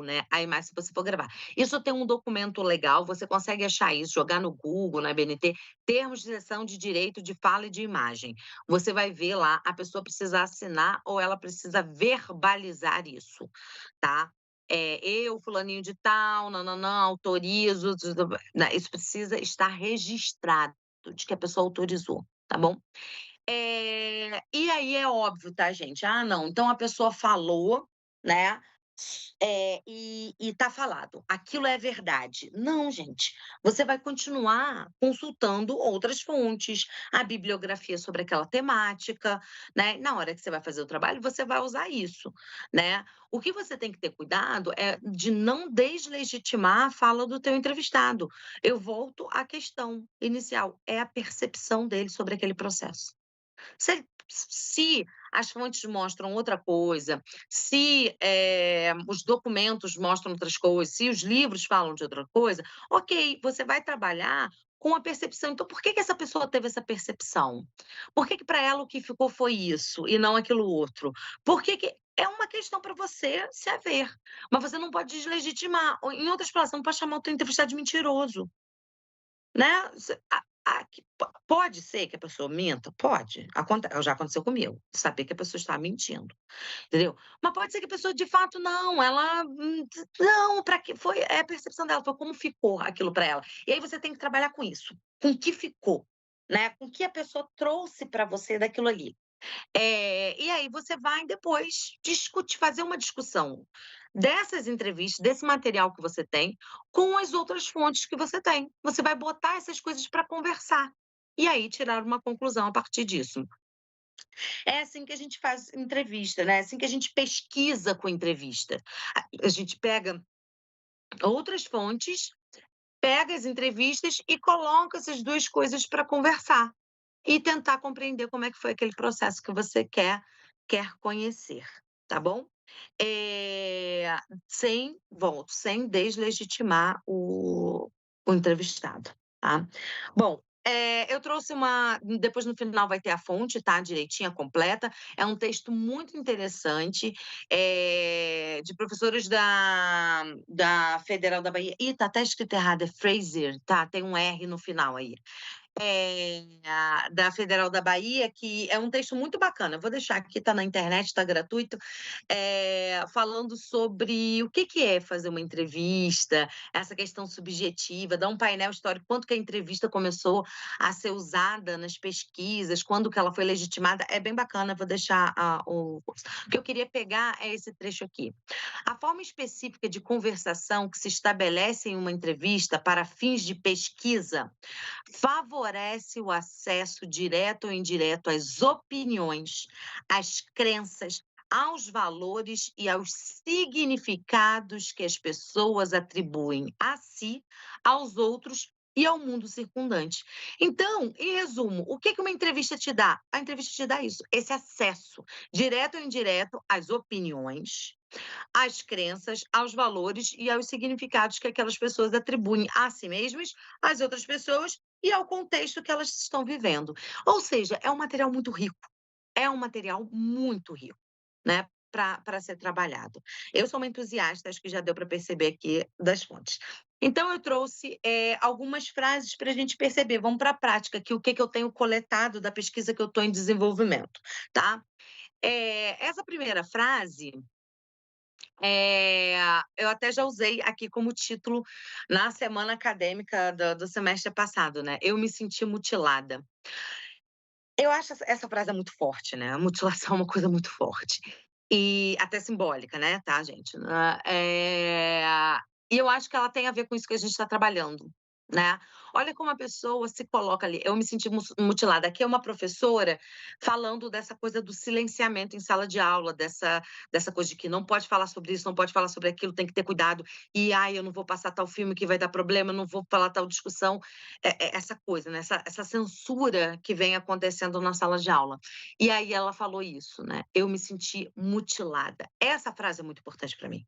Speaker 2: né, a imagem se você for gravar. Isso tem um documento legal, você consegue achar isso, jogar no Google, na BNT, termos de cessão de direito de fala e de imagem. Você vai ver lá, a pessoa precisa assinar ou ela precisa verbalizar isso, tá. "Eu, fulaninho de tal, nã-nã-nã, autorizo", né, isso precisa estar registrado de que a pessoa autorizou, tá bom? E aí é óbvio, tá, gente? Ah, não, então a pessoa falou, né, e tá falado, aquilo é verdade. Não, gente, você vai continuar consultando outras fontes, a bibliografia sobre aquela temática, né, na hora que você vai fazer o trabalho, você vai usar isso, né. O que você tem que ter cuidado é de não deslegitimar a fala do teu entrevistado. Eu volto à questão inicial, é a percepção dele sobre aquele processo. Se as fontes mostram outra coisa, se os documentos mostram outras coisas, se os livros falam de outra coisa, ok, você vai trabalhar com a percepção. Então, por que que essa pessoa teve essa percepção? Por que que para ela o que ficou foi isso e não aquilo outro? Por que que é uma questão para você se haver, mas você não pode deslegitimar. Ou, em outras palavras, você não pode chamar o teu entrevistado de mentiroso. Né, que pode ser que a pessoa minta? Pode, já aconteceu comigo, saber que a pessoa está mentindo, entendeu. Mas pode ser que a pessoa de fato não, ela, não, para que foi é a percepção dela, foi como ficou aquilo para ela. E aí você tem que trabalhar com isso, com o que ficou, né, com o que a pessoa trouxe para você daquilo ali. E aí você vai depois discutir, fazer uma discussão dessas entrevistas, desse material que você tem, com as outras fontes que você tem. Você vai botar essas coisas para conversar. E aí tirar uma conclusão a partir disso. É assim que a gente faz entrevista, né? É assim que a gente pesquisa com entrevista. A gente pega outras fontes, pega as entrevistas e coloca essas duas coisas para conversar. E tentar compreender como é que foi aquele processo que você quer conhecer, tá bom? Sem deslegitimar o entrevistado, tá? Bom, eu trouxe depois no final vai ter a fonte, tá, direitinha, completa. É um texto muito interessante, de professores da Federal da Bahia. Ih, tá até escrito errado, é Fraser, tá? Tem um R no final aí. Da Federal da Bahia, que é um texto muito bacana. Eu vou deixar aqui, está na internet, está gratuito, falando sobre o que que é fazer uma entrevista, essa questão subjetiva, dá um painel histórico, quanto que a entrevista começou a ser usada nas pesquisas, quando que ela foi legitimada. É bem bacana, vou deixar o que eu queria pegar é esse trecho aqui. A forma específica de conversação que se estabelece em uma entrevista para fins de pesquisa favorece o acesso direto ou indireto às opiniões, às crenças, aos valores e aos significados que as pessoas atribuem a si, aos outros e ao mundo circundante. Então, em resumo, o que que uma entrevista te dá? A entrevista te dá isso, esse acesso direto ou indireto às opiniões, às crenças, aos valores e aos significados que aquelas pessoas atribuem a si mesmas, às outras pessoas e ao contexto que elas estão vivendo. Ou seja, é um material muito rico, é um material muito rico, né? Para ser trabalhado. Eu sou uma entusiasta, acho que já deu para perceber aqui das fontes. Então, eu trouxe algumas frases para a gente perceber. Vamos para a prática, que o que, que eu tenho coletado da pesquisa que eu estou em desenvolvimento, tá? Essa primeira frase eu até já usei aqui como título na semana acadêmica do semestre passado, né? Eu me senti mutilada. Eu acho essa frase é muito forte, né? A mutilação é uma coisa muito forte. E até simbólica, né, tá, gente? E eu acho que ela tem a ver com isso que a gente está trabalhando, né? Olha como a pessoa se coloca ali. Eu me senti mutilada. Aqui é uma professora falando dessa coisa do silenciamento em sala de aula, dessa coisa de que não pode falar sobre isso, não pode falar sobre aquilo, tem que ter cuidado. E, ai, eu não vou passar tal filme que vai dar problema, não vou falar tal discussão. Essa coisa, né? Essa censura que vem acontecendo na sala de aula. E aí ela falou isso, né? Eu me senti mutilada. Essa frase é muito importante para mim.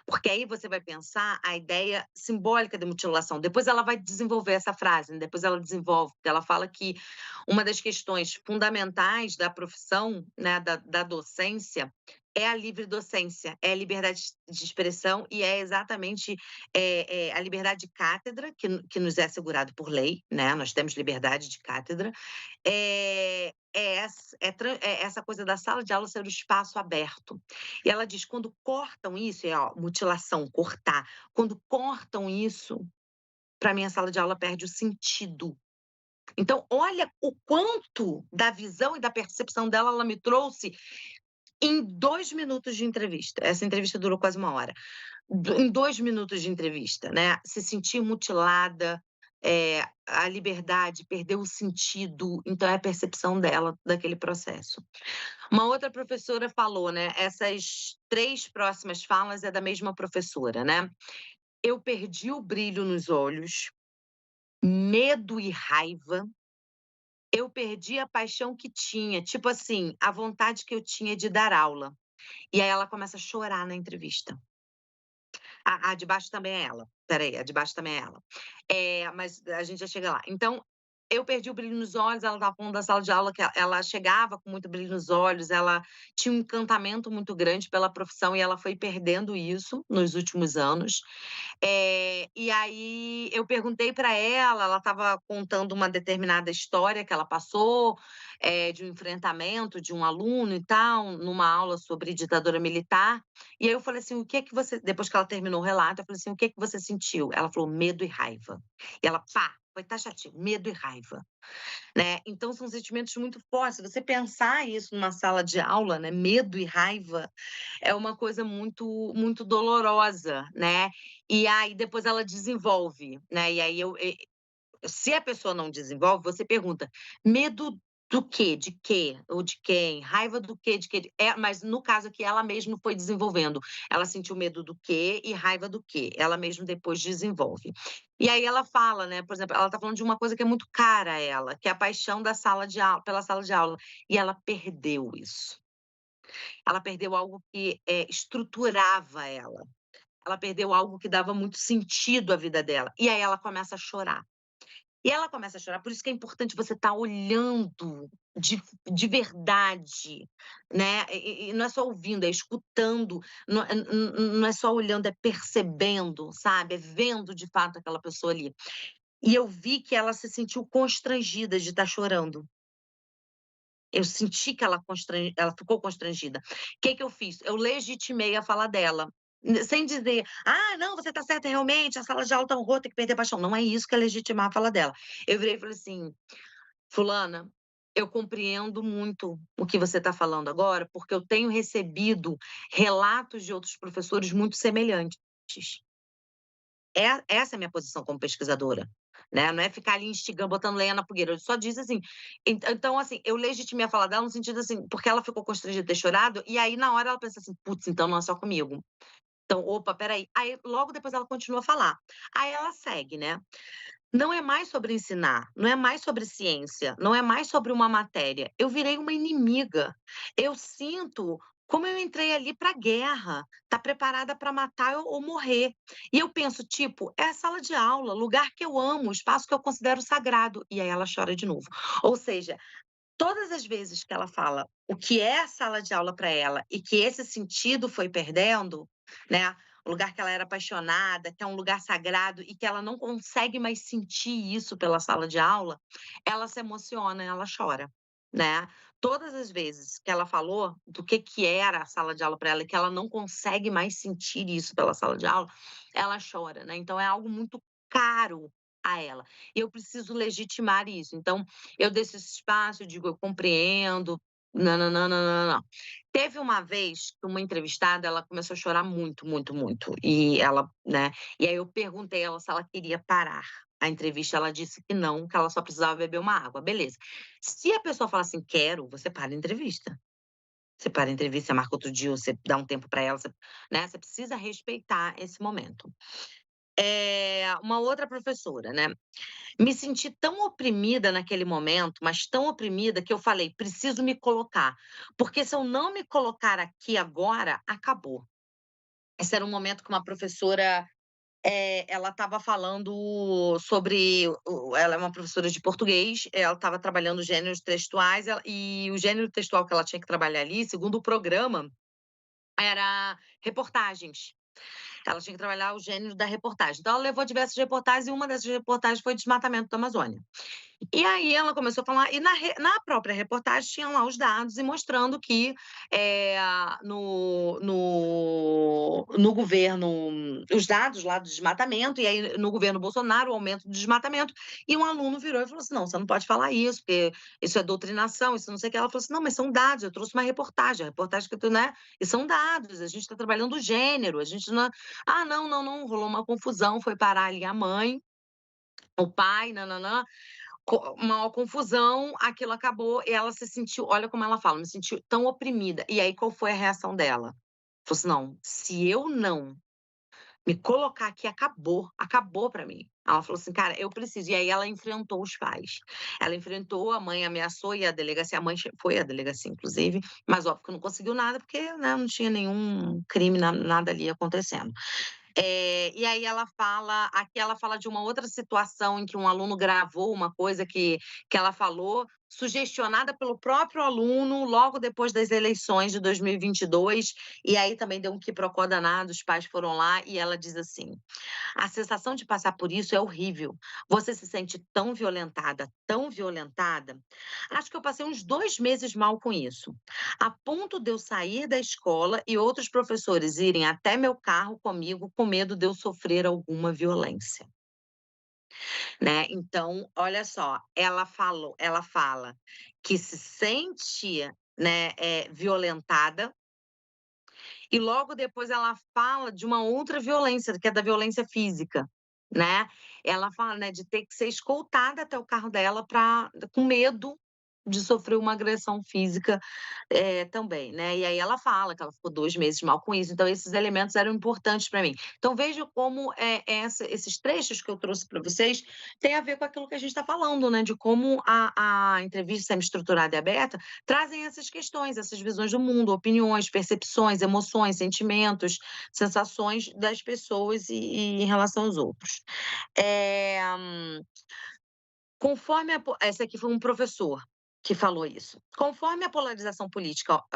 Speaker 2: Porque aí você vai pensar a ideia simbólica da mutilação. Depois ela vai desenvolver essa frase, né? Depois ela desenvolve, porque ela fala que uma das questões fundamentais da profissão, né, da docência, é a livre docência, é a liberdade de expressão e é exatamente a liberdade de cátedra, que nos é assegurado por lei, né? Nós temos liberdade de cátedra, essa coisa da sala de aula ser o espaço aberto. E ela diz: quando cortam isso, mutilação, cortar, quando cortam isso, para mim a sala de aula perde o sentido. Então, olha o quanto da visão e da percepção dela ela me trouxe em 2 minutos de entrevista. Essa entrevista durou quase 1 hora. Em 2 minutos de entrevista, né? Se sentir mutilada, a liberdade perdeu o sentido, então é a percepção dela daquele processo. Uma outra professora falou, né? Essas 3 próximas falas é da mesma professora, né? Eu perdi o brilho nos olhos, medo e raiva, eu perdi a paixão que tinha, tipo assim, a vontade que eu tinha de dar aula. E aí ela começa a chorar na entrevista. A de baixo também é ela. Espera aí, a de baixo também é ela. Mas a gente já chega lá. Então, eu perdi o brilho nos olhos, ela estava falando da sala de aula que ela chegava com muito brilho nos olhos, ela tinha um encantamento muito grande pela profissão e ela foi perdendo isso nos últimos anos. E aí eu perguntei para ela estava contando uma determinada história que ela passou, de um enfrentamento de um aluno e tal, numa aula sobre ditadura militar. E aí eu falei assim: "O que é que você", depois que ela terminou o relato, eu falei assim: "O que é que você sentiu?" Ela falou: "Medo e raiva". E ela, pá, foi taxativo, medo e raiva, né. Então são sentimentos muito fortes. Se você pensar isso numa sala de aula, né, medo e raiva, é uma coisa muito dolorosa, né. E aí depois ela desenvolve, né, e aí se a pessoa não desenvolve, você pergunta: "Medo do quê? De quê? Ou de quem? Raiva do quê? De quê?" Mas no caso aqui ela mesma foi desenvolvendo. Ela sentiu medo do quê e raiva do quê. Ela mesma depois desenvolve. E aí ela fala, né, por exemplo, ela tá falando de uma coisa que é muito cara a ela, que é a paixão da sala de aula pela sala de aula, e ela perdeu isso. Ela perdeu algo que, estruturava ela. Ela perdeu algo que dava muito sentido à vida dela. E aí ela começa a chorar. E ela começa a chorar, por isso que é importante você estar olhando de verdade, né, e não é só ouvindo, é escutando, não é só olhando, é percebendo, sabe, é vendo de fato aquela pessoa ali. E eu vi que ela se sentiu constrangida de estar chorando. Eu senti que ela ficou constrangida. O que que eu fiz? Eu legitimei a fala dela, sem dizer: "Ah, não, você está certa realmente, a sala de aula tá um horror, tem que perder a paixão". Não é isso que é legitimar a fala dela. Eu virei e falei assim: "Fulana, eu compreendo muito o que você está falando agora, porque eu tenho recebido relatos de outros professores muito semelhantes. Essa é a minha posição como pesquisadora, né, não é ficar ali instigando, botando lenha na fogueira, eu só disse assim, então assim, eu legitimei a fala dela no sentido assim, porque ela ficou constrangida de ter chorado, e aí na hora ela pensa assim: "Putz, então não é só comigo. Então, opa, espera aí". Logo depois ela continua a falar. Aí ela segue, né: "Não é mais sobre ensinar, não é mais sobre ciência, não é mais sobre uma matéria. Eu virei uma inimiga. Eu sinto como eu entrei ali para a guerra, tá preparada para matar ou morrer. E eu penso, tipo, é a sala de aula, lugar que eu amo, espaço que eu considero sagrado". E aí ela chora de novo. Ou seja, todas as vezes que ela fala o que é a sala de aula para ela e que esse sentido foi perdendo, né, o lugar que ela era apaixonada, que é um lugar sagrado e que ela não consegue mais sentir isso pela sala de aula, ela se emociona, ela chora, né. Todas as vezes que ela falou do que era a sala de aula para ela e que ela não consegue mais sentir isso pela sala de aula, ela chora, né. Então é algo muito caro a ela. E eu preciso legitimar isso. Então eu deixo esse espaço, eu digo: "Eu compreendo, nã-nã-nã-nã-nã-nã". Teve uma vez que uma entrevistada, ela começou a chorar muito, muito, muito, e ela, né, e aí eu perguntei a ela se ela queria parar a entrevista, ela disse que não, que ela só precisava beber uma água, beleza. Se a pessoa fala assim: "Quero", você para a entrevista. Você para a entrevista, você marca outro dia, você dá um tempo para ela, você, né, você precisa respeitar esse momento. Uma outra professora, né, me senti tão oprimida naquele momento, mas tão oprimida que eu falei: "Preciso me colocar, porque se eu não me colocar aqui agora, acabou". Esse era um momento que uma professora, ela estava falando sobre ela é uma professora de português, ela estava trabalhando gêneros textuais, e o gênero textual que ela tinha que trabalhar ali, segundo o programa, era reportagens. Ela tinha que trabalhar o gênero da reportagem. Então ela levou diversas reportagens e uma dessas reportagens foi desmatamento da Amazônia. E aí ela começou a falar, e na própria reportagem tinham lá os dados e mostrando que, no governo, os dados lá do desmatamento, e aí no governo Bolsonaro, o aumento do desmatamento, e um aluno virou e falou assim: "Não, você não pode falar isso, porque isso é doutrinação, isso não sei o que". Ela falou assim: "Não, mas são dados, eu trouxe uma reportagem, a reportagem que tu, né, e são dados, a gente está trabalhando o gênero, a gente não". "Ah, não, não, não", rolou uma confusão, foi parar ali a mãe, o pai, nã-nã-nã, maior confusão, aquilo acabou e ela se sentiu, olha como ela fala: "Me sentiu tão oprimida". E aí qual foi a reação dela? Falou assim: "Não, se eu não Me colocar aqui acabou, acabou para mim. Ela falou assim: "Cara, eu preciso". E aí ela enfrentou os pais. Ela enfrentou, a mãe ameaçou ir à delegacia, a mãe foi à delegacia inclusive, mas óbvio que não conseguiu nada, porque, né, não tinha nenhum crime, nada ali acontecendo. E aí ela fala de uma outra situação em que um aluno gravou uma coisa que ela falou, sugestionada pelo próprio aluno, logo depois das eleições de 2022, e aí também deu um quiprocó danado, os pais foram lá e ela diz assim: "A sensação de passar por isso é horrível. Você se sente tão violentada. Acho que eu passei uns 2 meses mal com isso, a ponto de eu sair da escola e outros professores irem até meu carro comigo com medo de eu sofrer alguma violência", né. Então, olha só, ela fala que se sente, né, violentada, e logo depois ela fala de uma outra violência, que é da violência física, né. Ela fala, né, de ter que ser escoltada até o carro dela com medo de sofrer uma agressão física, também, né. E aí ela fala que ela ficou 2 meses mal com isso, então esses elementos eram importantes para mim. Então veja como, esses trechos que eu trouxe para vocês têm a ver com aquilo que a gente está falando, né, de como a entrevista semi-estruturada e aberta trazem essas questões, essas visões do mundo, opiniões, percepções, emoções, sentimentos, sensações das pessoas e em relação aos outros. Eh, Conforme essa aqui foi um professor que falou isso. Conforme a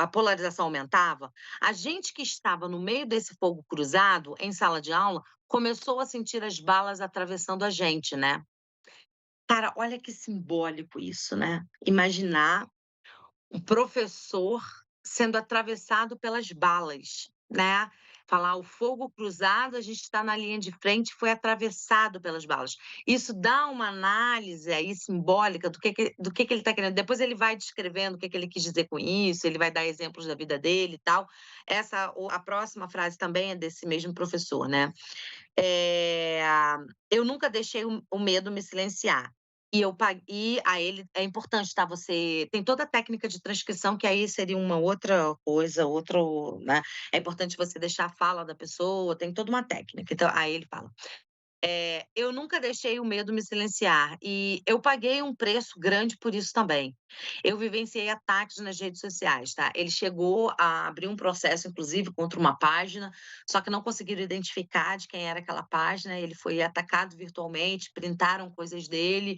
Speaker 2: polarização aumentava, a gente que estava no meio desse fogo cruzado, em sala de aula, começou a sentir as balas atravessando a gente, né. Cara, olha que simbólico isso, né. Imaginar um professor sendo atravessado pelas balas, né. Falar: "O fogo cruzado, a gente está na linha de frente, foi atravessado pelas balas". Isso dá uma análise aí simbólica do que ele está querendo. Depois ele vai descrevendo o que ele quis dizer com isso, ele vai dar exemplos da vida dele e tal. A próxima frase também é desse mesmo professor, né. Eh, "Eu nunca deixei o medo me silenciar. E a ele é importante, tá, você tem toda a técnica de transcrição, que aí seria uma outra coisa, outro, né, é importante você deixar a fala da pessoa, tem toda uma técnica". Então aí ele fala: "Eu nunca deixei o medo me silenciar e eu paguei um preço grande por isso também. Eu vivenciei ataques nas redes sociais, tá? Ele chegou a abrir um processo, inclusive, contra uma página, só que não conseguiram identificar de quem era aquela página. Ele foi atacado virtualmente, printaram coisas dele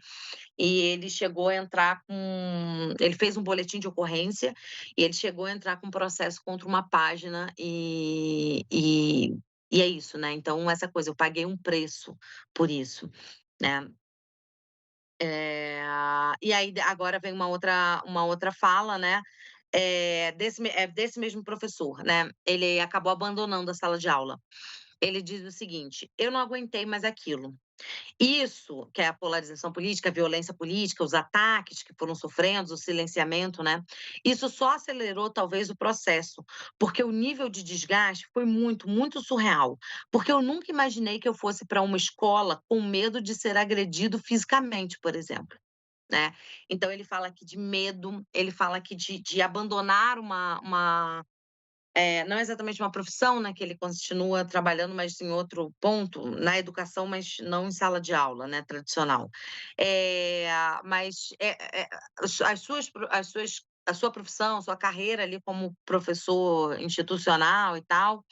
Speaker 2: e ele chegou a entrar com. Ele fez um boletim de ocorrência e ele chegou a entrar com um processo contra uma página e é isso, né, então essa coisa, eu paguei um preço por isso, né. E aí agora vem uma outra fala, né, desse mesmo professor, né, ele acabou abandonando a sala de aula. Ele diz o seguinte: "Eu não aguentei mais aquilo. Isso, que é a polarização política, a violência política, os ataques que foram sofrendo, o silenciamento, né, isso só acelerou talvez o processo, porque o nível de desgaste foi muito, muito surreal, porque eu nunca imaginei que eu fosse para uma escola com medo de ser agredido fisicamente, por exemplo, né. Então ele fala aqui de medo, ele fala aqui de abandonar não é exatamente uma profissão, né, que ele continua trabalhando, mas em outro ponto, na educação, mas não em sala de aula, né, tradicional. Mas, a sua profissão, a sua carreira ali como professor institucional e tal,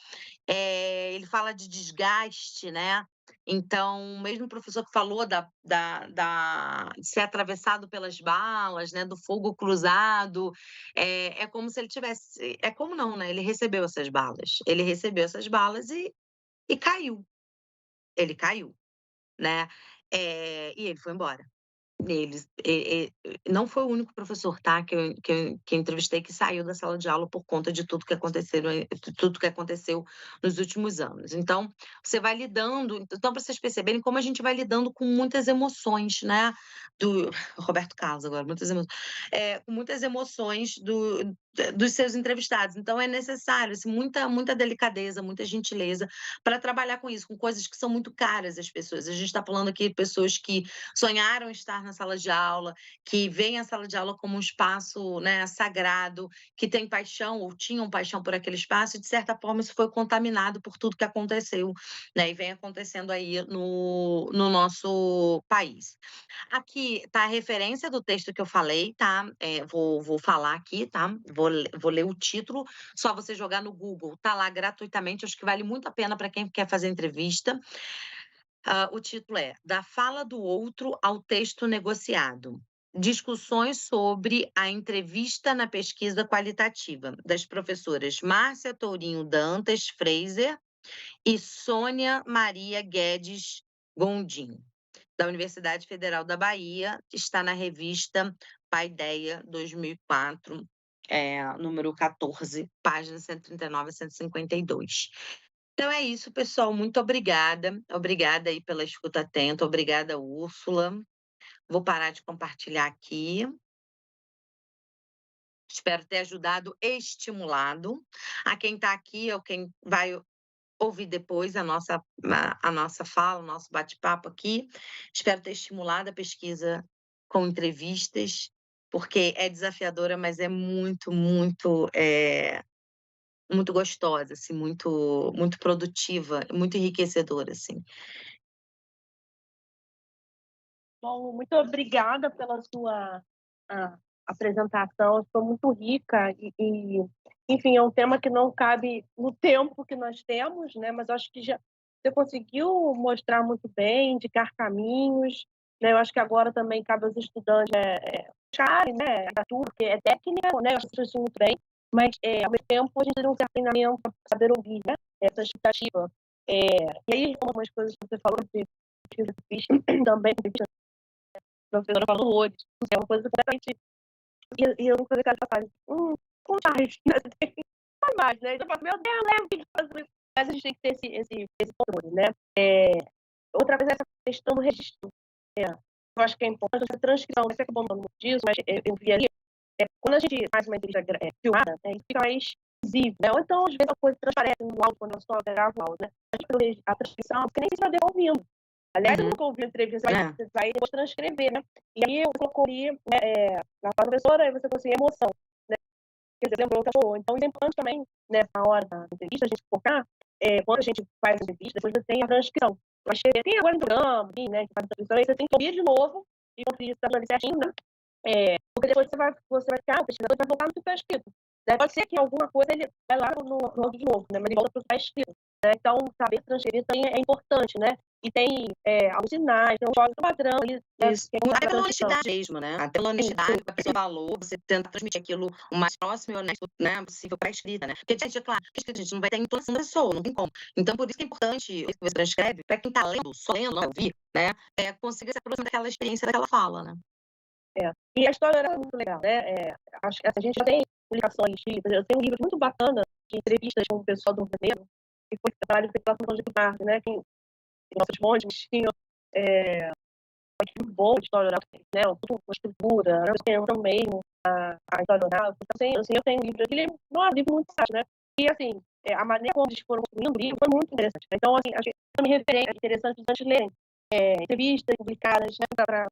Speaker 2: ele fala de desgaste, né, então, mesmo o professor que falou de ser atravessado pelas balas, né, do fogo cruzado, é como se ele tivesse é como não, né, ele recebeu essas balas e caiu, ele caiu, né, e ele foi embora. Eles não foi o único professor, tá, que eu entrevistei que saiu da sala de aula por conta de tudo que aconteceu nos últimos anos. Então, você vai lidando então para vocês perceberem como a gente vai lidando com muitas emoções, né, do Roberto Carlos agora, com muitas emoções dos seus entrevistados. Então, é necessário assim, muita delicadeza, muita gentileza para trabalhar com isso, com coisas que são muito caras às pessoas. A gente está falando aqui de pessoas que sonharam estar na sala de aula, que veem a sala de aula como um espaço, né, sagrado, que tem paixão ou tinham paixão por aquele espaço, e de certa forma isso foi contaminado por tudo que aconteceu, né, e vem acontecendo aí no nosso país. Aqui está a referência do texto que eu falei, tá? Vou falar aqui, tá? Vou ler o título, só você jogar no Google, tá lá gratuitamente, acho que vale muito a pena para quem quer fazer entrevista. O título é Da Fala do Outro ao Texto Negociado. Discussões sobre a entrevista na pesquisa qualitativa, das professoras Márcia Tourinho Dantas Fraser e Sônia Maria Guedes Gondim, da Universidade Federal da Bahia, está na revista Paideia 2004, número 14, páginas 139 a 152. Então é isso, pessoal. Muito obrigada. Obrigada aí pela escuta atenta. Obrigada, Úrsula. Vou parar de compartilhar aqui. Espero ter ajudado, estimulado. A quem está aqui ou quem vai ouvir depois a nossa fala, o nosso bate-papo aqui. Espero ter estimulado a pesquisa com entrevistas, porque é desafiadora, mas é muito, muito gostosa, assim, muito produtiva, muito enriquecedora, assim.
Speaker 1: Bom, muito obrigada pela sua apresentação, foi muito rica enfim, é um tema que não cabe no tempo que nós temos, né? Mas eu acho que você conseguiu mostrar muito bem, indicar caminhos, né? Eu acho que agora também cabe aos estudantes buscarem, né? Tudo que é técnico, né? Eu acho que isso muito bem, mas ao mesmo tempo a gente tem um certo treinamento para saber ouvir, né? Essa expectativa. E aí, algumas coisas que você falou de pesquisa que fiz também, a professora falou hoje, é uma coisa completamente. E eu não coisa que ela faz, com mais, né? Faz mais, né? Então eu falo, meu Deus, lembra que fazer isso. Mas a gente tem que ter esse controle, né? Outra vez, essa questão do registro. Eu acho que é importante essa transcrição, não sei se é bom nome disso, mas eu vi ali, quando a gente faz uma entrevista filmada, né, fica mais visível, né? Ou então, às vezes, a coisa transparece no áudio, quando eu só gravo o áudio, né? A transcrição, porque nem você vai ver ouvindo. Aliás, eu nunca ouvi a entrevista, você vai depois transcrever, né? E aí eu coloquei na fala da professora, aí você consegue emoção, né? Quer dizer, lembrou o que falou. Então, é importante também, nessa hora da entrevista, a gente focar, quando a gente faz a entrevista, depois você tem a transcrição. Mas tem agora no programa, né, que faz a transcrição, aí você tem que ouvir de novo e conferir se está ali certinho, né? Porque depois você vai ficar, o pesquisador vai voltar no que está escrito. Né? Pode ser que alguma coisa ele vai lá no áudio de novo, né? Mas ele volta para o que está escrito. Né? Então, saber transcrever também é importante, né? E tem alguns sinais, tem um código padrão.
Speaker 2: Isso. Até pela honestidade mesmo, né? Até pela honestidade que a pessoa falou, você tenta transmitir aquilo o mais próximo e honesto, né, possível para a escrita, né? Porque, gente, é claro, que a gente não vai ter a entonação da pessoa, não tem como. Então, por isso que é importante que você transcreve, para quem está lendo, só lendo, não ouvir, né? Conseguir se aproximar daquela experiência daquela fala, né?
Speaker 1: E a história era muito legal, né? Acho que a gente já tem publicações escritas, eu tenho um livro muito bacana de entrevistas com o pessoal do Rio de Janeiro, que foi trabalho de Fundação de Guimarães, né? Que nossos montes tinham muito bom de história oral, né? Tudo com escritura, eu mesmo a história oral. Então, assim, eu tenho um livro aqui, não é um livro muito fácil, né? E, assim, a maneira como eles foram construindo o livro foi muito interessante. Então, assim, acho que também referência interessante antes de lerem entrevistas publicadas, né? Para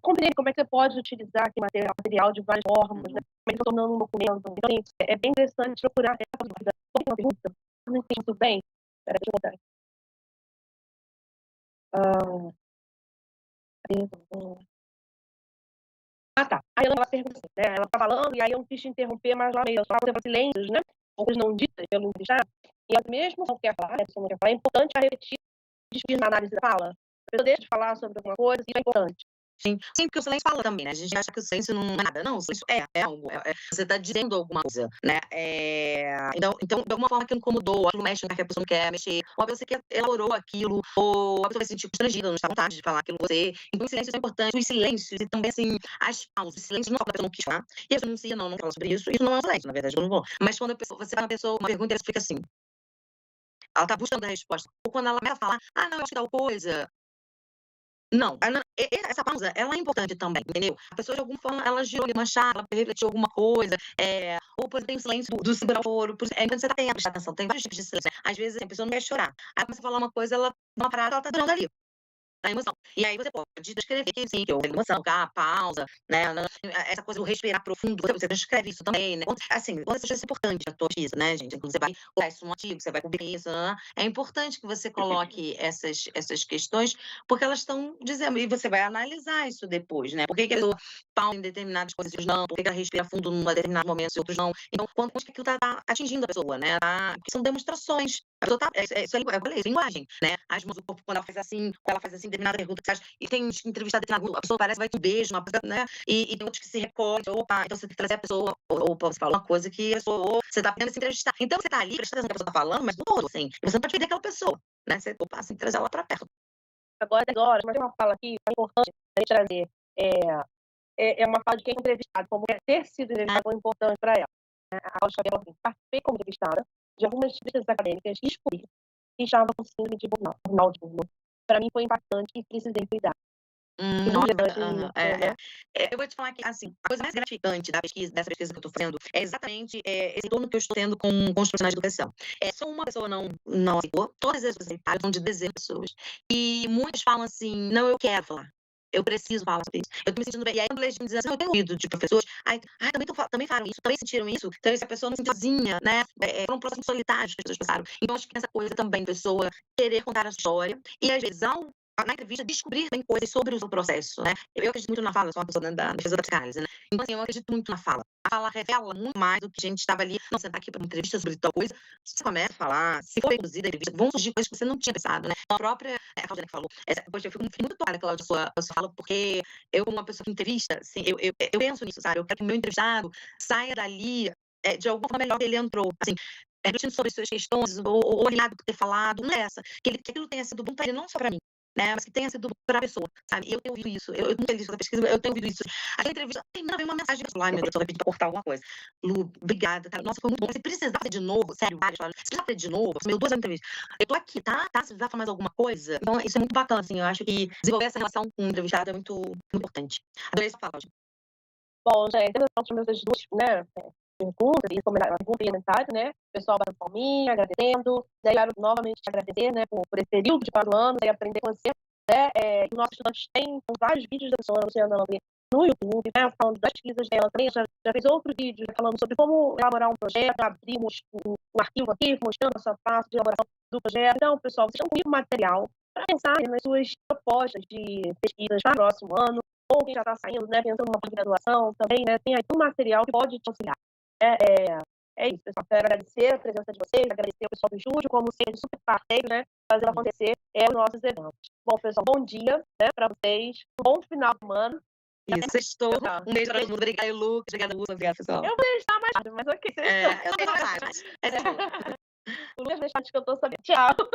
Speaker 1: compreender como é que você pode utilizar aqui material de várias formas, né? Como é que tornando um documento. Então, assim, é bem interessante procurar essa dúvida. Uma pergunta? Não entendi muito bem. Espera, deixa eu botar. Tá. Aí ela pergunta assim, né? Ela tá falando, e aí eu quis te interromper, mas lá meio, só para silêncios, né? Outros não ditas pelo entrevistado. E ela mesmo não quer falar, não quer falar, é importante a repetir na análise da fala. A pessoa deixa de falar sobre alguma coisa, isso é importante.
Speaker 2: Sim, porque o silêncio fala também, né? A gente acha que o silêncio não é nada. Não, o silêncio é algo. Você está dizendo alguma coisa, né? Então, de alguma forma que incomodou, aquilo mexe no que a pessoa não quer mexer, ou a pessoa que elaborou aquilo, ou a pessoa vai se sentir constrangida, não está à vontade de falar aquilo com você. Então, os silêncios são importantes. Os silêncios e também, assim, as pausas. Os silêncios não só quando a pessoa não quis falar, e a pessoa anuncia, não fala sobre isso. Isso não é um silêncio, na verdade, eu não vou. Mas quando você faz uma pergunta e ela fica assim. Ela está buscando a resposta. Ou quando ela começa a falar, não, eu acho que tal coisa. Não, essa pausa, ela é importante também, entendeu? A pessoa, de alguma forma, ela girou ali uma chave, ela refletiu alguma coisa, ou, por exemplo, tem o silêncio do segurar o choro, quando você tá tendo prestar atenção, tem vários tipos de silêncio, né? Às vezes, assim, a pessoa não quer chorar, aí começa a falar uma coisa, ela dá uma parada, ela tá durando ali, a emoção. E aí você pode descrever que sim, que houve emoção, que a pausa, né? Essa coisa do respirar profundo, você descreve isso também, né? Assim, quando isso é importante na tua pesquisa, né, gente? Inclusive, você vai colocar isso num artigo, você vai publicar isso, né? É importante que você coloque essas questões, porque elas estão dizendo, e você vai analisar isso depois, né? Por que a pessoa pausa em determinadas posições, não? Por que ela respira fundo em determinados momentos e outros não? Então, quanto que aquilo tá atingindo a pessoa, né? São demonstrações. A pessoa tá, isso é linguagem, né? As mãos do corpo, quando ela faz assim, determinada pergunta que você acha, e tem entrevistado a pessoa parece que vai te um beijo, uma coisa, né? E tem outros que se recolhem, opa, então você tem que trazer a pessoa, opa, você fala uma coisa que a pessoa, ou você tá podendo se entrevistar. Então você tá ali, prestando atenção no que a pessoa tá falando, mas no todo, assim, e você não pode perder aquela pessoa, né? Você, opa, assim, trazer ela pra perto.
Speaker 1: Agora, mas tem uma fala aqui que é importante a gente trazer. É uma fala de quem é entrevistado, como ter sido entrevistado foi importante para ela. A Cláudia Xavier Alvim participei como entrevistada de algumas entrevistas acadêmicas e descobri que estava com síndrome de burnout. Para mim foi impactante e precisei cuidar.
Speaker 2: Eu vou te falar que, assim, a coisa mais gratificante dessa pesquisa que eu estou fazendo, é exatamente esse retorno que eu estou tendo com os profissionais de educação. Só uma pessoa não aceitou, todas as pessoas aceitaram, são de dezenas de pessoas. E muitas falam assim, não, eu quero falar. Eu preciso falar sobre isso. Eu tô me sentindo bem. E aí, quando eles me dizem assim, eu tenho ouvido de professores, também falaram isso, também sentiram isso. Então, essa pessoa não se sentiu sozinha, né? Foram processos solitários que as pessoas passaram. Então, acho que essa coisa também, pessoa querer contar a história. E, às vezes, na entrevista, descobrir bem coisas sobre o seu processo, né? Eu acredito muito na fala, eu sou uma pessoa da defesa da psicanálise, né? Então, assim, eu acredito muito na fala. A fala revela muito mais do que a gente estava ali, não, você tá aqui para uma entrevista sobre tal coisa, você começa a falar, se for reduzida a entrevista, vão surgir coisas que você não tinha pensado, né? A própria, a Claudia que falou, poxa, eu fico muito tocada, Cláudia, a sua fala, porque eu, como uma pessoa que entrevista, assim, eu penso nisso, sabe? Eu quero que o meu entrevistado saia dali de alguma forma melhor que ele entrou, assim, refletindo sobre suas questões, ou olhado por ter falado, não é essa, que aquilo tenha sido bom para ele, não só para mim, né, mas que tenha sido para a pessoa, sabe? Eu tenho ouvido isso, eu tô muito feliz com essa pesquisa, eu tenho ouvido isso. Aquela entrevista, termina, vem uma mensagem lá, meu Deus, eu vai pedir para cortar alguma coisa. Lu, obrigada, cara. Nossa, foi muito bom. Se precisar fazer de novo, sério, vários falaram, se precisar fazer de novo, meu, 2 entrevistas. Eu tô aqui, tá? Se precisar falar mais alguma coisa. Então, isso é muito bacana, assim, eu acho que desenvolver essa relação com o entrevistado é muito, muito importante. Adorei essa fala, Cláudia.
Speaker 1: Bom, gente, essas são as duas, né, perguntas e comentários, né? O pessoal batendo palminha, agradecendo. Daí, quero novamente te agradecer, né, por esse período de 4 anos, e aprender com você, né? Os nossos estudantes têm vários vídeos da professora Luciana Landry no YouTube, né, falando das pesquisas dela também. Já fez outro vídeo falando sobre como elaborar um projeto. Abrimos um arquivo aqui mostrando o passo a passo de elaboração do projeto. Então, pessoal, vocês estão com muito material para pensar nas suas propostas de pesquisas para o próximo ano, ou quem já está saindo, né, pensando numa pós-graduação também, né, tem aí um material que pode te auxiliar. É isso, pessoal. Quero agradecer a presença de vocês, agradecer ao pessoal do Júlio, como sempre, super parceiro, né, fazendo acontecer os nossos eventos. Bom, pessoal, bom dia, né, para vocês, um bom final de semana.
Speaker 2: Isso, sextou. Um beijo para todo mundo. Obrigada, Lucas. Obrigada, Lúcia. Obrigada, pessoal.
Speaker 1: Eu vou estar mais tarde, mas ok, sextou.
Speaker 2: Eu tenho mais tarde, mas
Speaker 1: O Lucas deixa antes que eu tô sabendo. Tchau.
Speaker 2: Tchau.